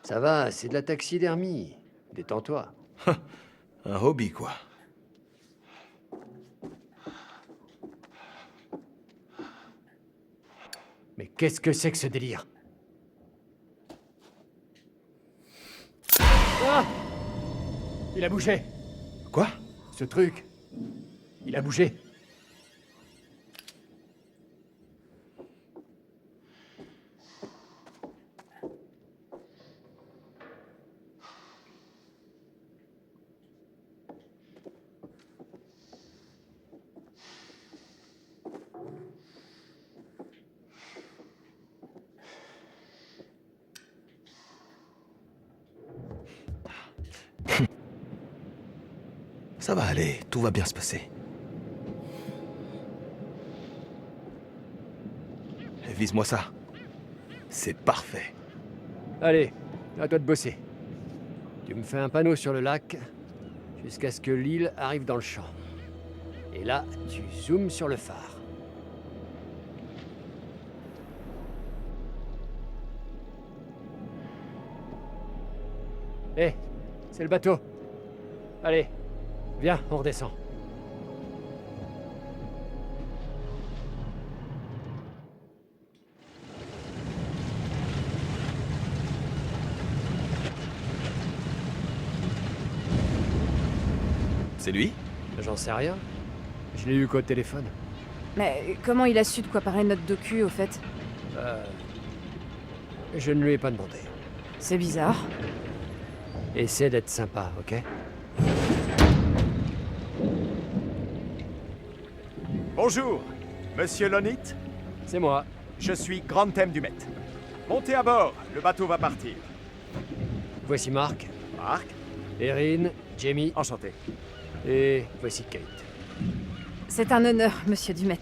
Ça va, c'est de la taxidermie. Détends-toi. Un hobby, quoi. Mais qu'est-ce que c'est que ce délire? Ah! Il a bougé. Quoi? Ce truc. Il a bougé. Ça va aller, tout va bien se passer. Vise-moi ça. C'est parfait. Allez, à toi de bosser. Tu me fais un panneau sur le lac jusqu'à ce que l'île arrive dans le champ. Et là, tu zoomes sur le phare. Hé, c'est le bateau. Allez, viens, on redescend. C'est lui? J'en sais rien. Je l'ai eu qu'au téléphone. Mais comment il a su de quoi parlait notre docu, au fait? Je ne lui ai pas demandé. C'est bizarre. Essaie d'être sympa, ok? Bonjour, Monsieur Lonit. C'est moi. Je suis Grand Thème du Met. Montez à bord, le bateau va partir. Voici Marc. Marc. Erin, Jamie. Enchanté. Et voici Kate. C'est un honneur, Monsieur Dumet.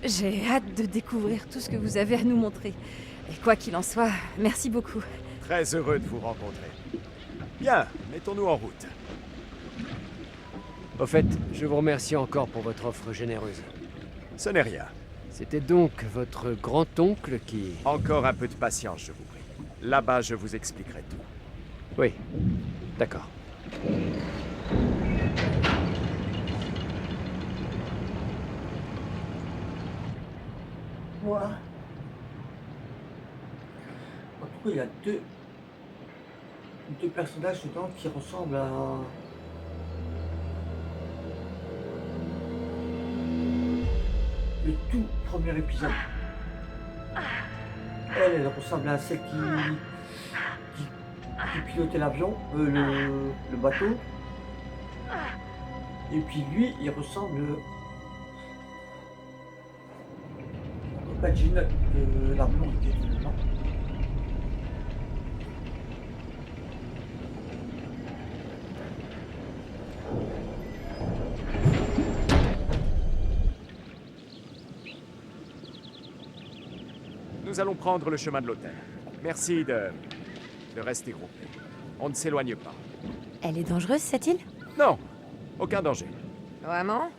J'ai hâte de découvrir tout ce que vous avez à nous montrer. Et quoi qu'il en soit, merci beaucoup. Très heureux de vous rencontrer. Bien, mettons-nous en route. Au fait, je vous remercie encore pour votre offre généreuse. Ce n'est rien. C'était donc votre grand-oncle qui... Encore un peu de patience, je vous prie. Là-bas, je vous expliquerai tout. Oui, d'accord. Voilà. En tout cas, il y a deux personnages dedans qui ressemblent à... le tout premier épisode. Elle ressemble à celle qui pilotait l'avion, le bateau. Et puis lui, il ressemble au Bajin de la blonde qui était dedans. Nous allons prendre le chemin de l'hôtel. Merci de rester groupés. On ne s'éloigne pas. Elle est dangereuse, cette île? Non, aucun danger. Vraiment?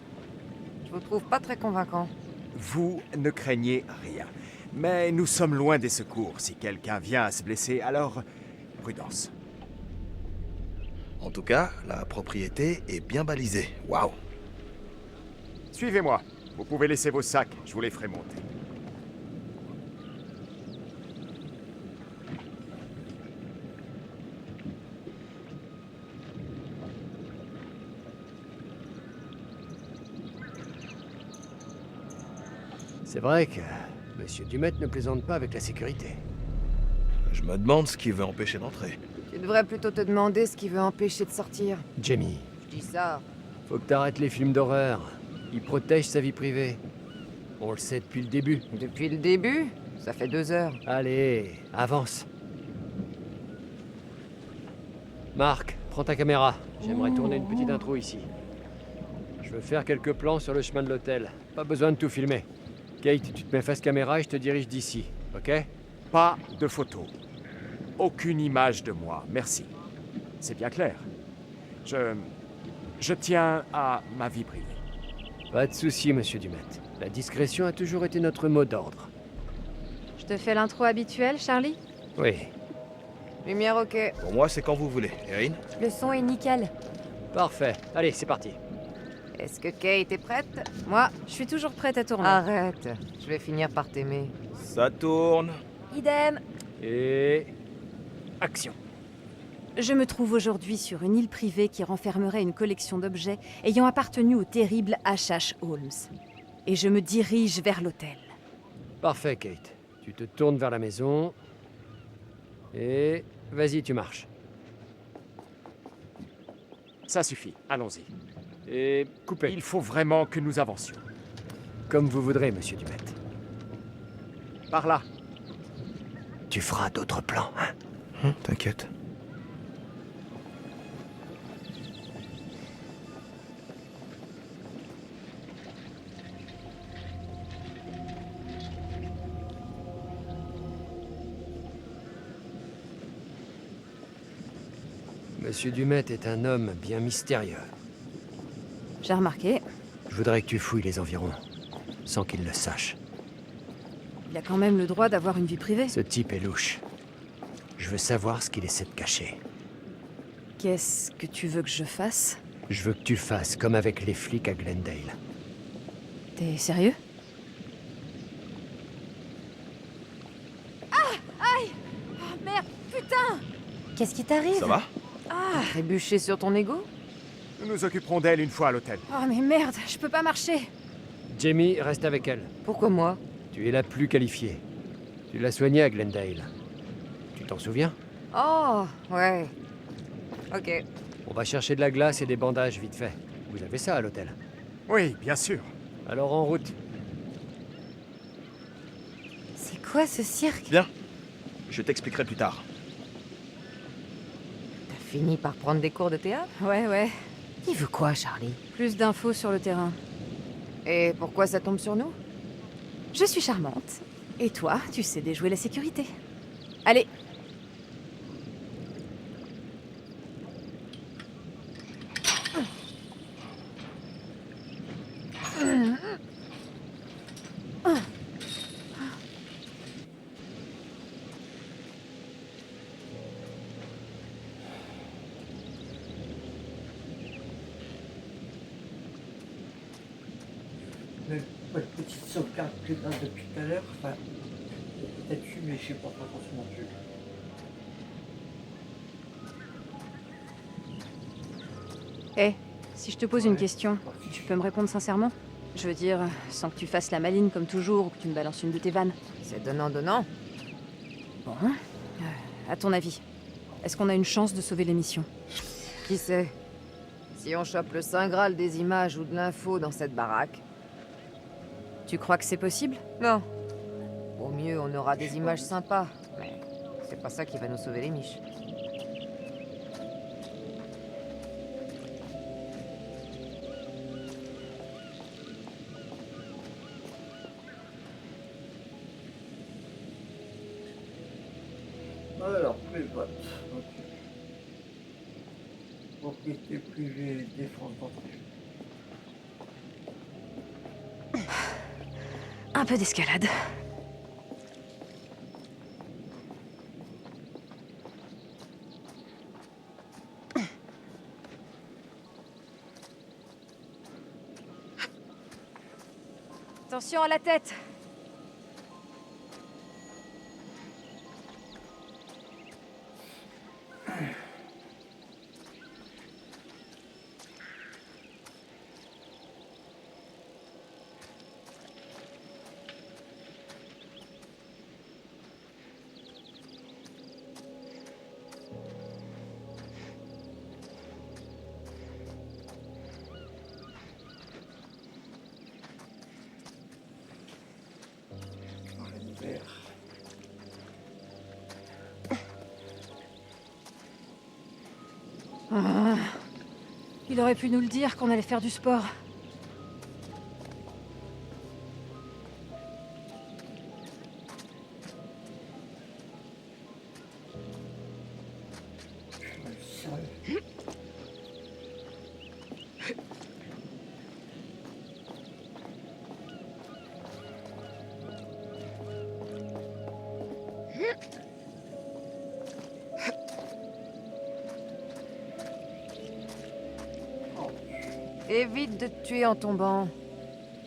Je vous trouve pas très convaincant. Vous ne craignez rien. Mais nous sommes loin des secours. Si quelqu'un vient à se blesser, alors prudence. En tout cas, la propriété est bien balisée. Waouh! Suivez-moi. Vous pouvez laisser vos sacs, je vous les ferai monter. C'est vrai que Monsieur Dumet ne plaisante pas avec la sécurité. Je me demande ce qui veut empêcher d'entrer. Tu devrais plutôt te demander ce qui veut empêcher de sortir. Jamie, Je dis ça. faut que t'arrêtes les films d'horreur. Il protège sa vie privée. On le sait depuis le début. Depuis le début? Ça fait 2 heures. Allez, avance. Marc, prends ta caméra. J'aimerais tourner une petite intro ici. Je veux faire quelques plans sur le chemin de l'hôtel. Pas besoin de tout filmer. Kate, tu te mets face caméra et je te dirige d'ici, ok? Pas de photos. Aucune image de moi, merci. C'est bien clair. Je tiens à ma vie privée. Pas de souci, Monsieur Dumet. La discrétion a toujours été notre mot d'ordre. Je te fais l'intro habituelle, Charlie? Oui. Lumière ok. Pour moi, c'est quand vous voulez. Erin? Le son est nickel. Parfait. Allez, c'est parti. Est-ce que Kate est prête? Moi, je suis toujours prête à tourner. Arrête. Je vais finir par t'aimer. Ça tourne. Idem. Et... action. Je me trouve aujourd'hui sur une île privée qui renfermerait une collection d'objets ayant appartenu au terrible H.H. Holmes. Et je me dirige vers l'hôtel. Parfait, Kate. Tu te tournes vers la maison. Et... vas-y, tu marches. Ça suffit, allons-y. Et... coupez. Il faut vraiment que nous avancions. Comme vous voudrez, Monsieur Dumet. Par là. Tu feras d'autres plans, hein? T'inquiète. Monsieur Dumet est un homme bien mystérieux. J'ai remarqué. Je voudrais que tu fouilles les environs, sans qu'il le sache. Il a quand même le droit d'avoir une vie privée. Ce type est louche. Je veux savoir ce qu'il essaie de cacher. Qu'est-ce que tu veux que je fasse? Je veux que tu fasses comme avec les flics à Glendale. T'es sérieux? Ah! Aïe! Oh merde! Putain! Qu'est-ce qui t'arrive? Ça va? Ah! Trébuché sur ton ego? Nous nous occuperons d'elle une fois à l'hôtel. Oh mais merde! Je peux pas marcher! Jamie, reste avec elle. Pourquoi moi? Tu es la plus qualifiée. Tu l'as soignée à Glendale. Tu t'en souviens? Oh, ouais. Ok. On va chercher de la glace et des bandages vite fait. Vous avez ça à l'hôtel? Oui, bien sûr. Alors en route. C'est quoi ce cirque? Bien. Je t'expliquerai plus tard. T'as fini par prendre des cours de théâtre? Ouais. Il veut quoi, Charlie? Plus d'infos sur le terrain. Et pourquoi ça tombe sur nous? Je suis charmante. Et toi, tu sais déjouer la sécurité. Allez! Votre petite sauvegarde que là depuis tout à l'heure, enfin, peut-être eu, mais je sais pas forcément plus. Si je te pose une question, tu peux me répondre sincèrement? Je veux dire, sans que tu fasses la maline comme toujours ou que tu me balances une de tes vannes. C'est donnant-donnant. Bon. À ton avis, est-ce qu'on a une chance de sauver l'émission? Qui sait? Si on chope le Saint Graal des images ou de l'info dans cette baraque. Tu crois que c'est possible? Non. Au mieux, on aura des images sympas, mais c'est pas ça qui va nous sauver les miches. Alors, les votes. Ok. Propriété privée, défense d'entrée. Un peu d'escalade. Attention à la tête! Ah, il aurait pu nous le dire qu'on allait faire du sport. Évite de te tuer en tombant.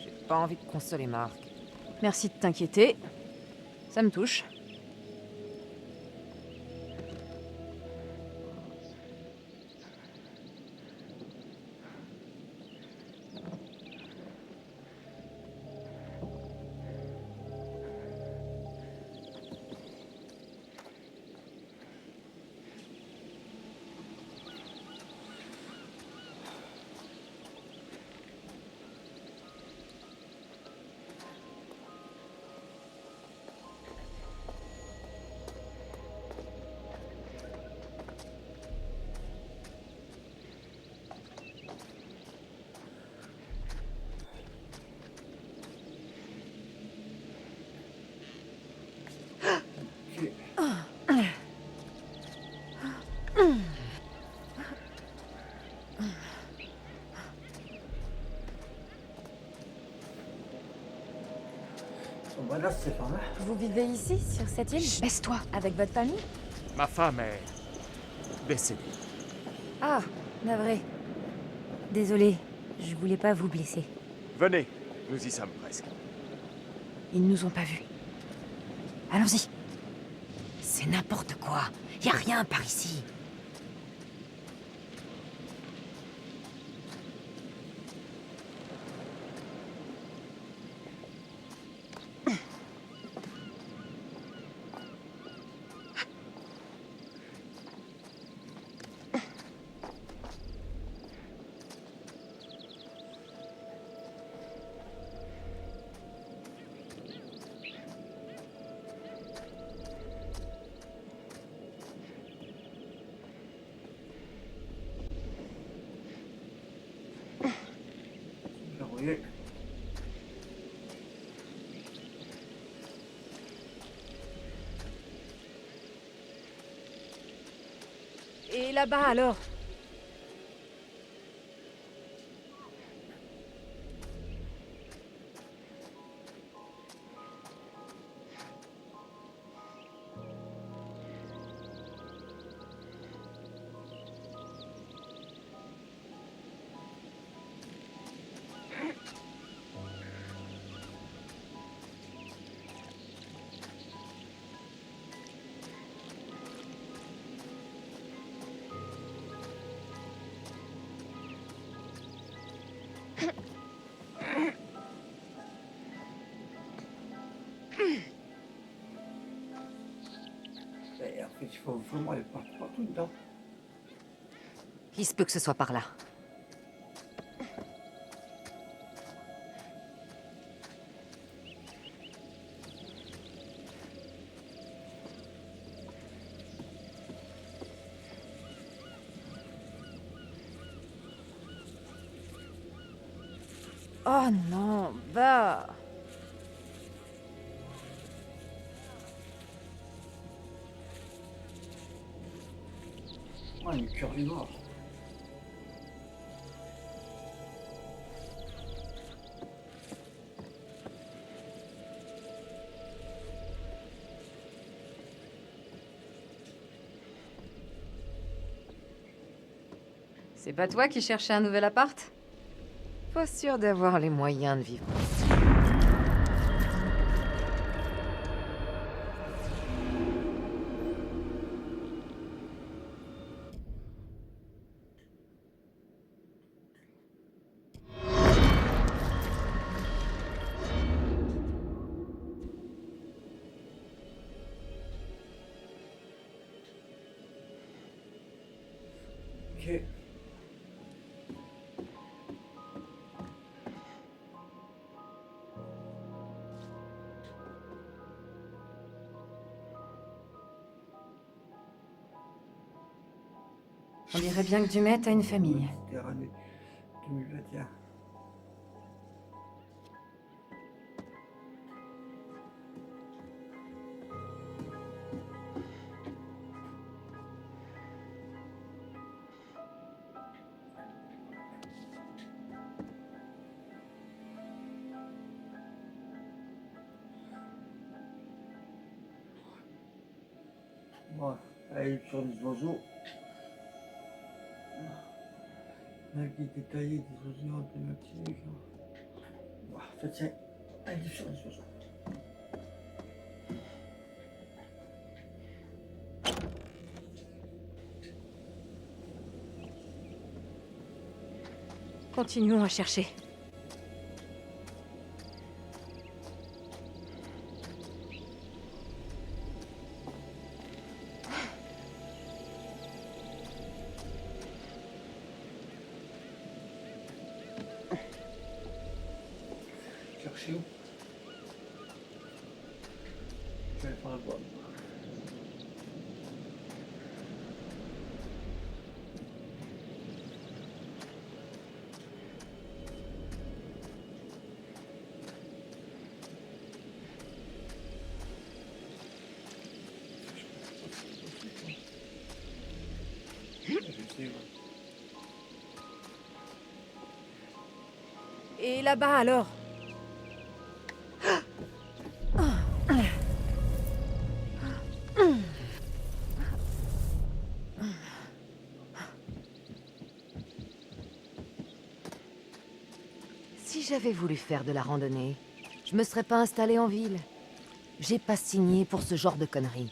J'ai pas envie de consoler Marc. Merci de t'inquiéter. Ça me touche. cette femme-là. Vous vivez ici, sur cette île? Chut, baisse-toi. Avec votre famille? Ma femme est décédée. Ah, navré. Désolé, je voulais pas vous blesser. Venez, nous y sommes presque. Ils nous ont pas vus. Allons-y. C'est n'importe quoi. Y a rien par ici. Verrouillé. Et là-bas alors? Et en fait, il faut vraiment aller partout dedans. Il se peut que ce soit par là. Oh non, bah... Oh, une curvie noire. C'est pas toi qui cherchais un nouvel appart? Pas sûr d'avoir les moyens de vivre. Ok. On dirait bien que Dumet a une famille. Méditerranée 2021. Bon, allez sur les oiseaux. La guide détaillée des oiseaux emblématiques. Bon, ça tient. Allez sur les oiseaux. Continuons à chercher. Cherchez où? Je vais aller faire le bois. Et là-bas alors? j'avais voulu faire de la randonnée, je me serais pas installée en ville. J'ai pas signé pour ce genre de conneries.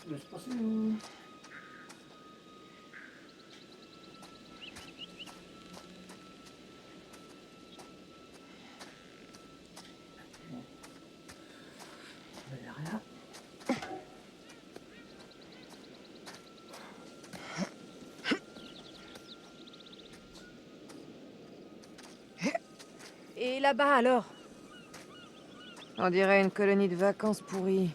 Laisse passer. Bon. Il n'y a rien. Et là-bas alors? On dirait une colonie de vacances pourrie.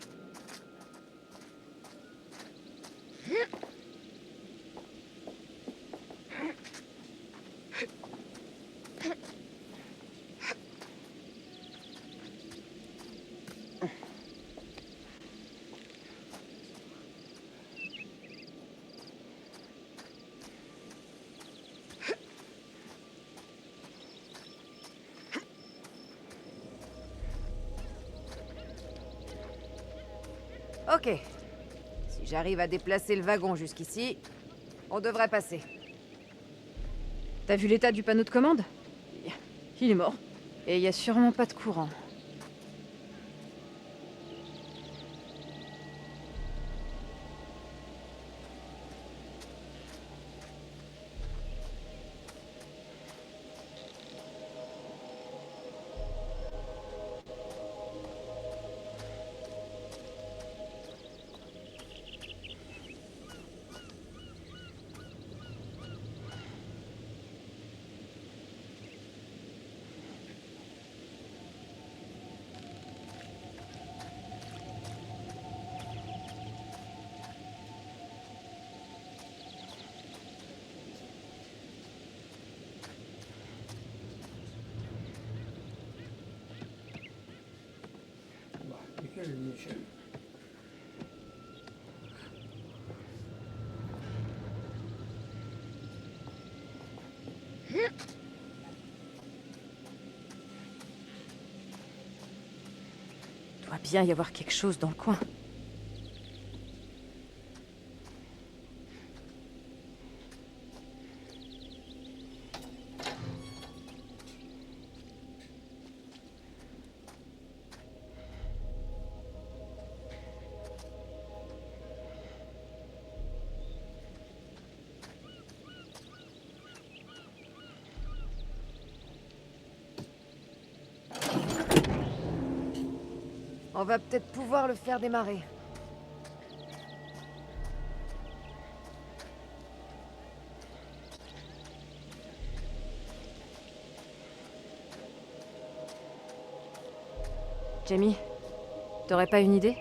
Ok. Si j'arrive à déplacer le wagon jusqu'ici, on devrait passer. T'as vu l'état du panneau de commande? Il est mort. Et il y a sûrement pas de courant. Quelle échelle? Doit bien y avoir quelque chose dans le coin. On va peut-être pouvoir le faire démarrer. Jamie, t'aurais pas une idée?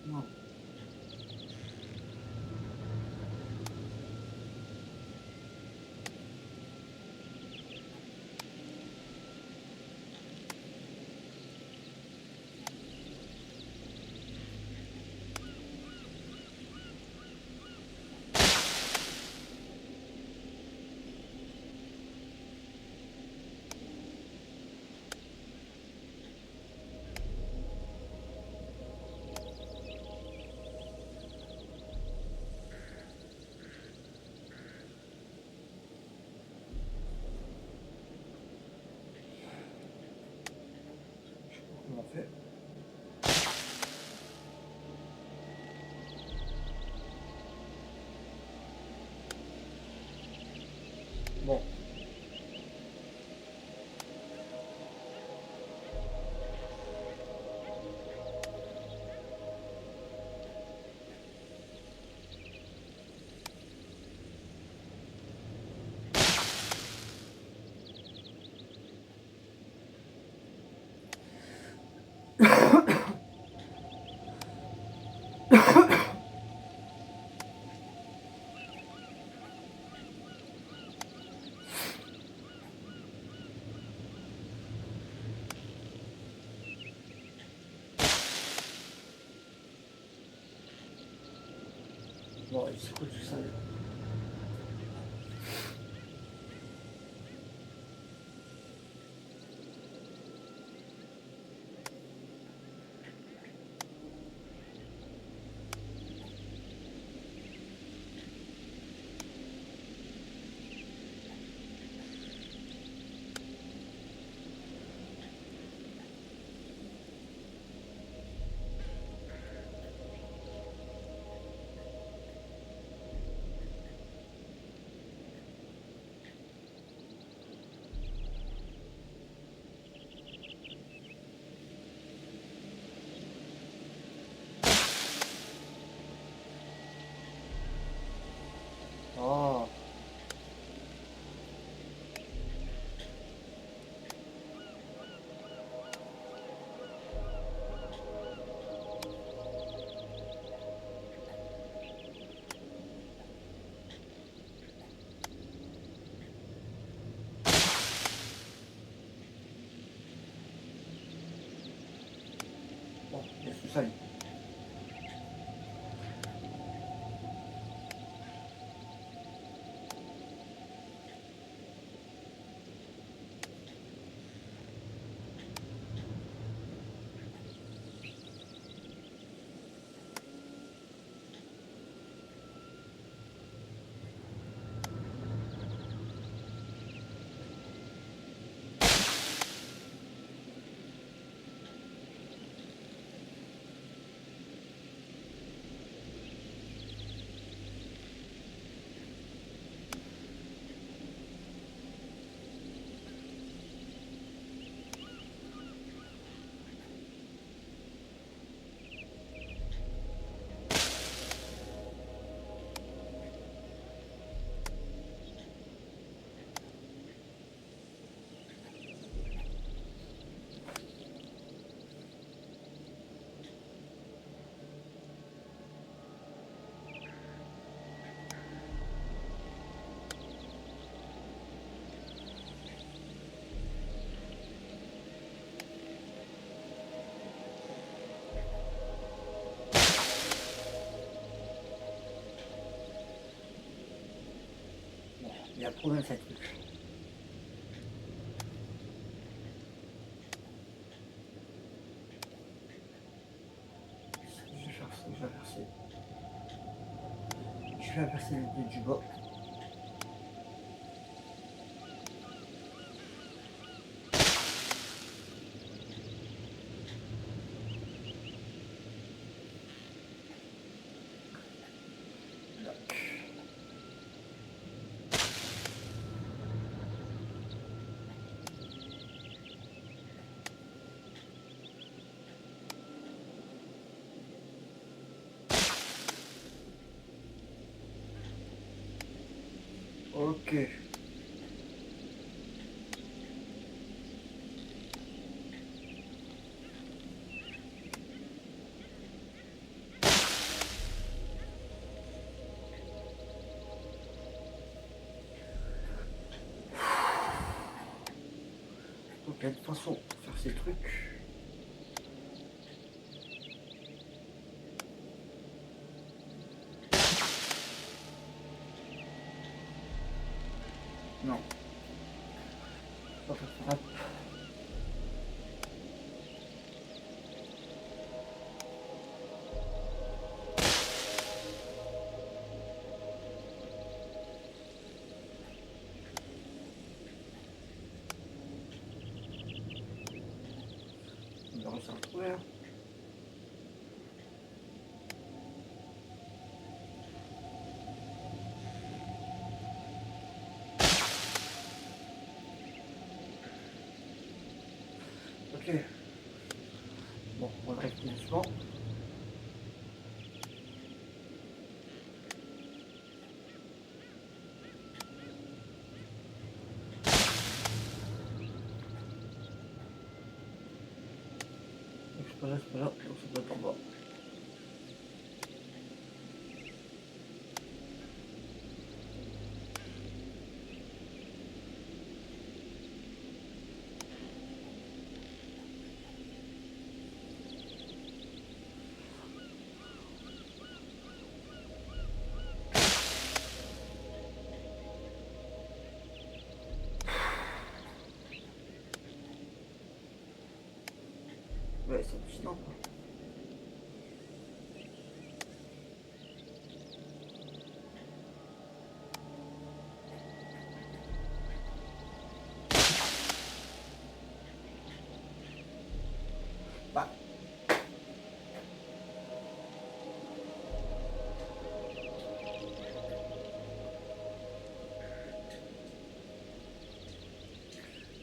Non. Comment on fait? Bon, c'est quoi tout ça là? Oh. Bon, il y a tout ça. Il y a un problème, ça truc. Je vais inverser le pied du bas. Ok. Donc il y a une façon de faire ces trucs. Non. Pas faire frappe. On va réussir à le trouver. Ok. Bon, on va rester doucement. Donc c'est pas là, donc ça doit être en bas. Ouais, c'est hallucinant quoi. Bah.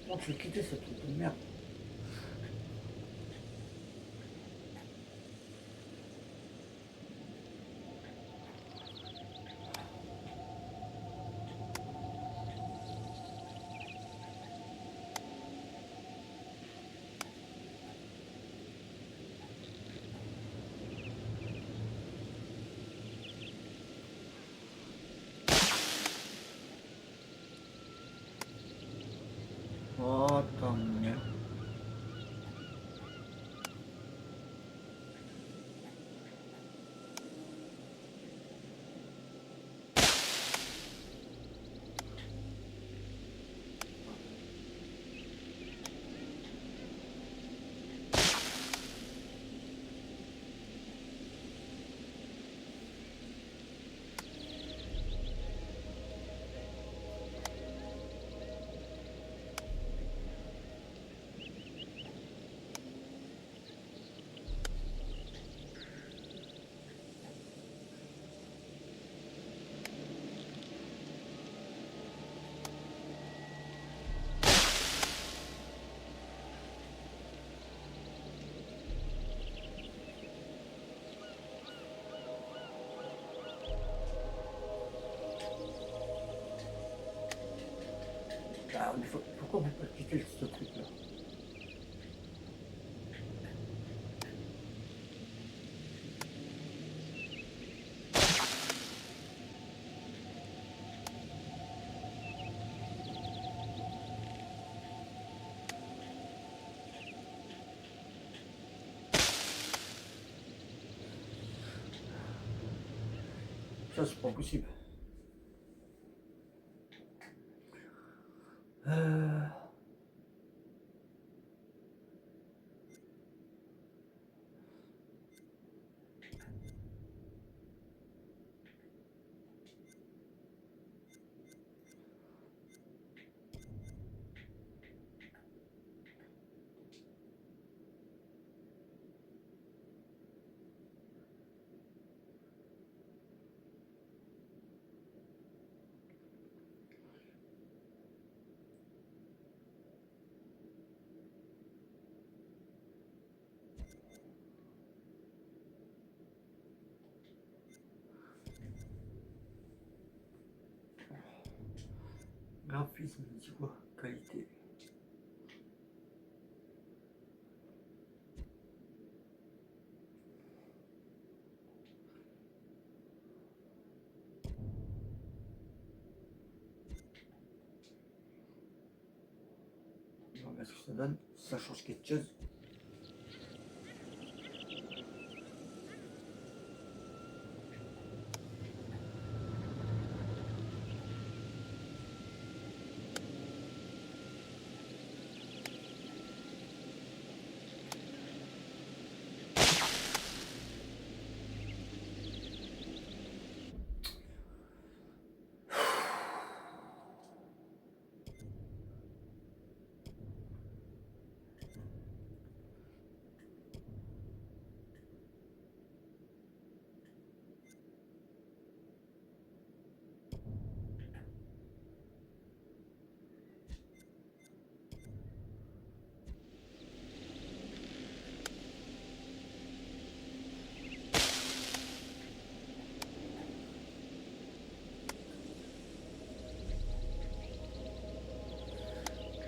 Bon, je vais quitter ce truc de merde. Oh, tant mieux. Ah, pourquoi on ne peut pas quitter ce truc là? Ça c'est pas possible. Graphisme, c'est quoi? Qualité. On va voir ce que ça donne. Ça change quelque chose.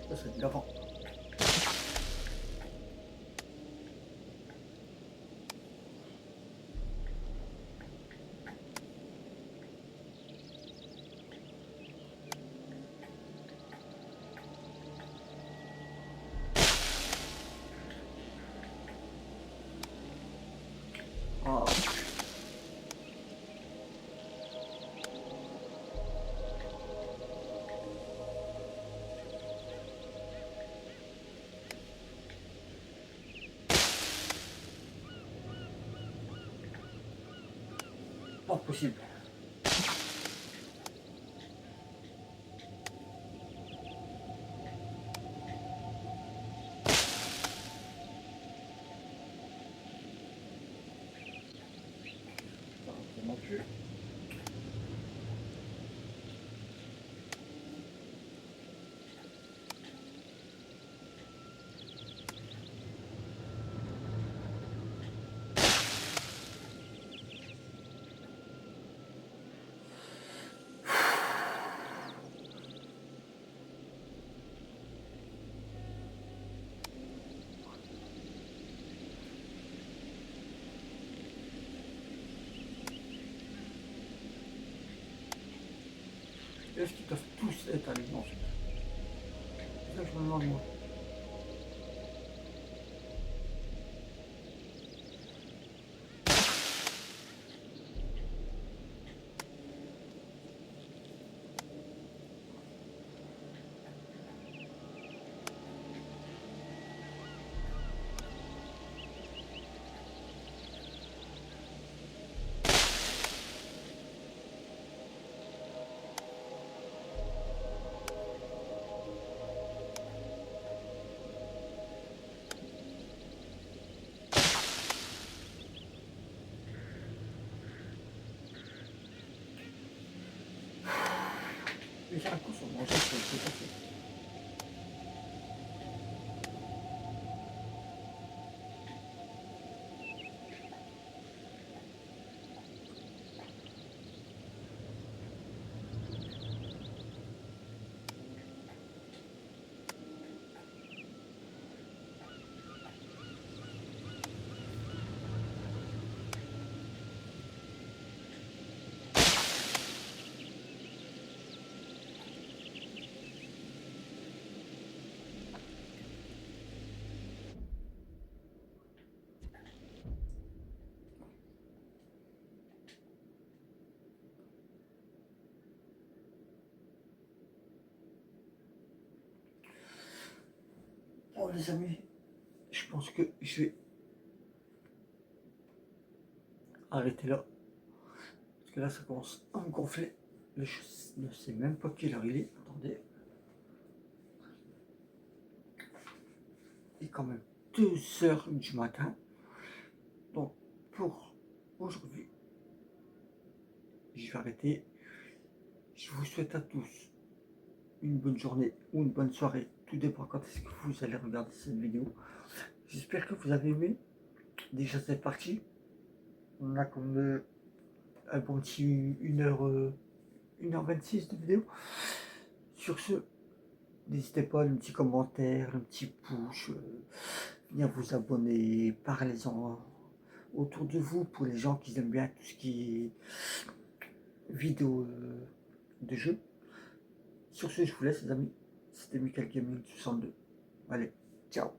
Ça c'est de l'avant. Oh. Oh, possible. Non plus. Est-ce qu'ils peuvent tous être allés dans ce... C'est ça que je me demande moi. Mais j'ai un coup sur mon jeu, c'est passé. Bon les amis, je pense que je vais arrêter là. Parce que là ça commence à me gonfler. Je ne sais même pas quelle heure il est. Attendez. Il est quand même 2h du matin. Donc pour aujourd'hui, je vais arrêter. Je vous souhaite à tous une bonne journée ou une bonne soirée. Tout dépend quand est-ce que vous allez regarder cette vidéo. J'espère que vous avez aimé. Déjà c'est parti. On a comme un bon petit 1h26 de vidéo. Sur ce, n'hésitez pas à un petit commentaire, un petit pouce, venir vous abonner, parlez-en autour de vous pour les gens qui aiment bien tout ce qui est vidéo de jeu. Sur ce, je vous laisse les amis. C'était Michael Gaming 62. Allez, ciao.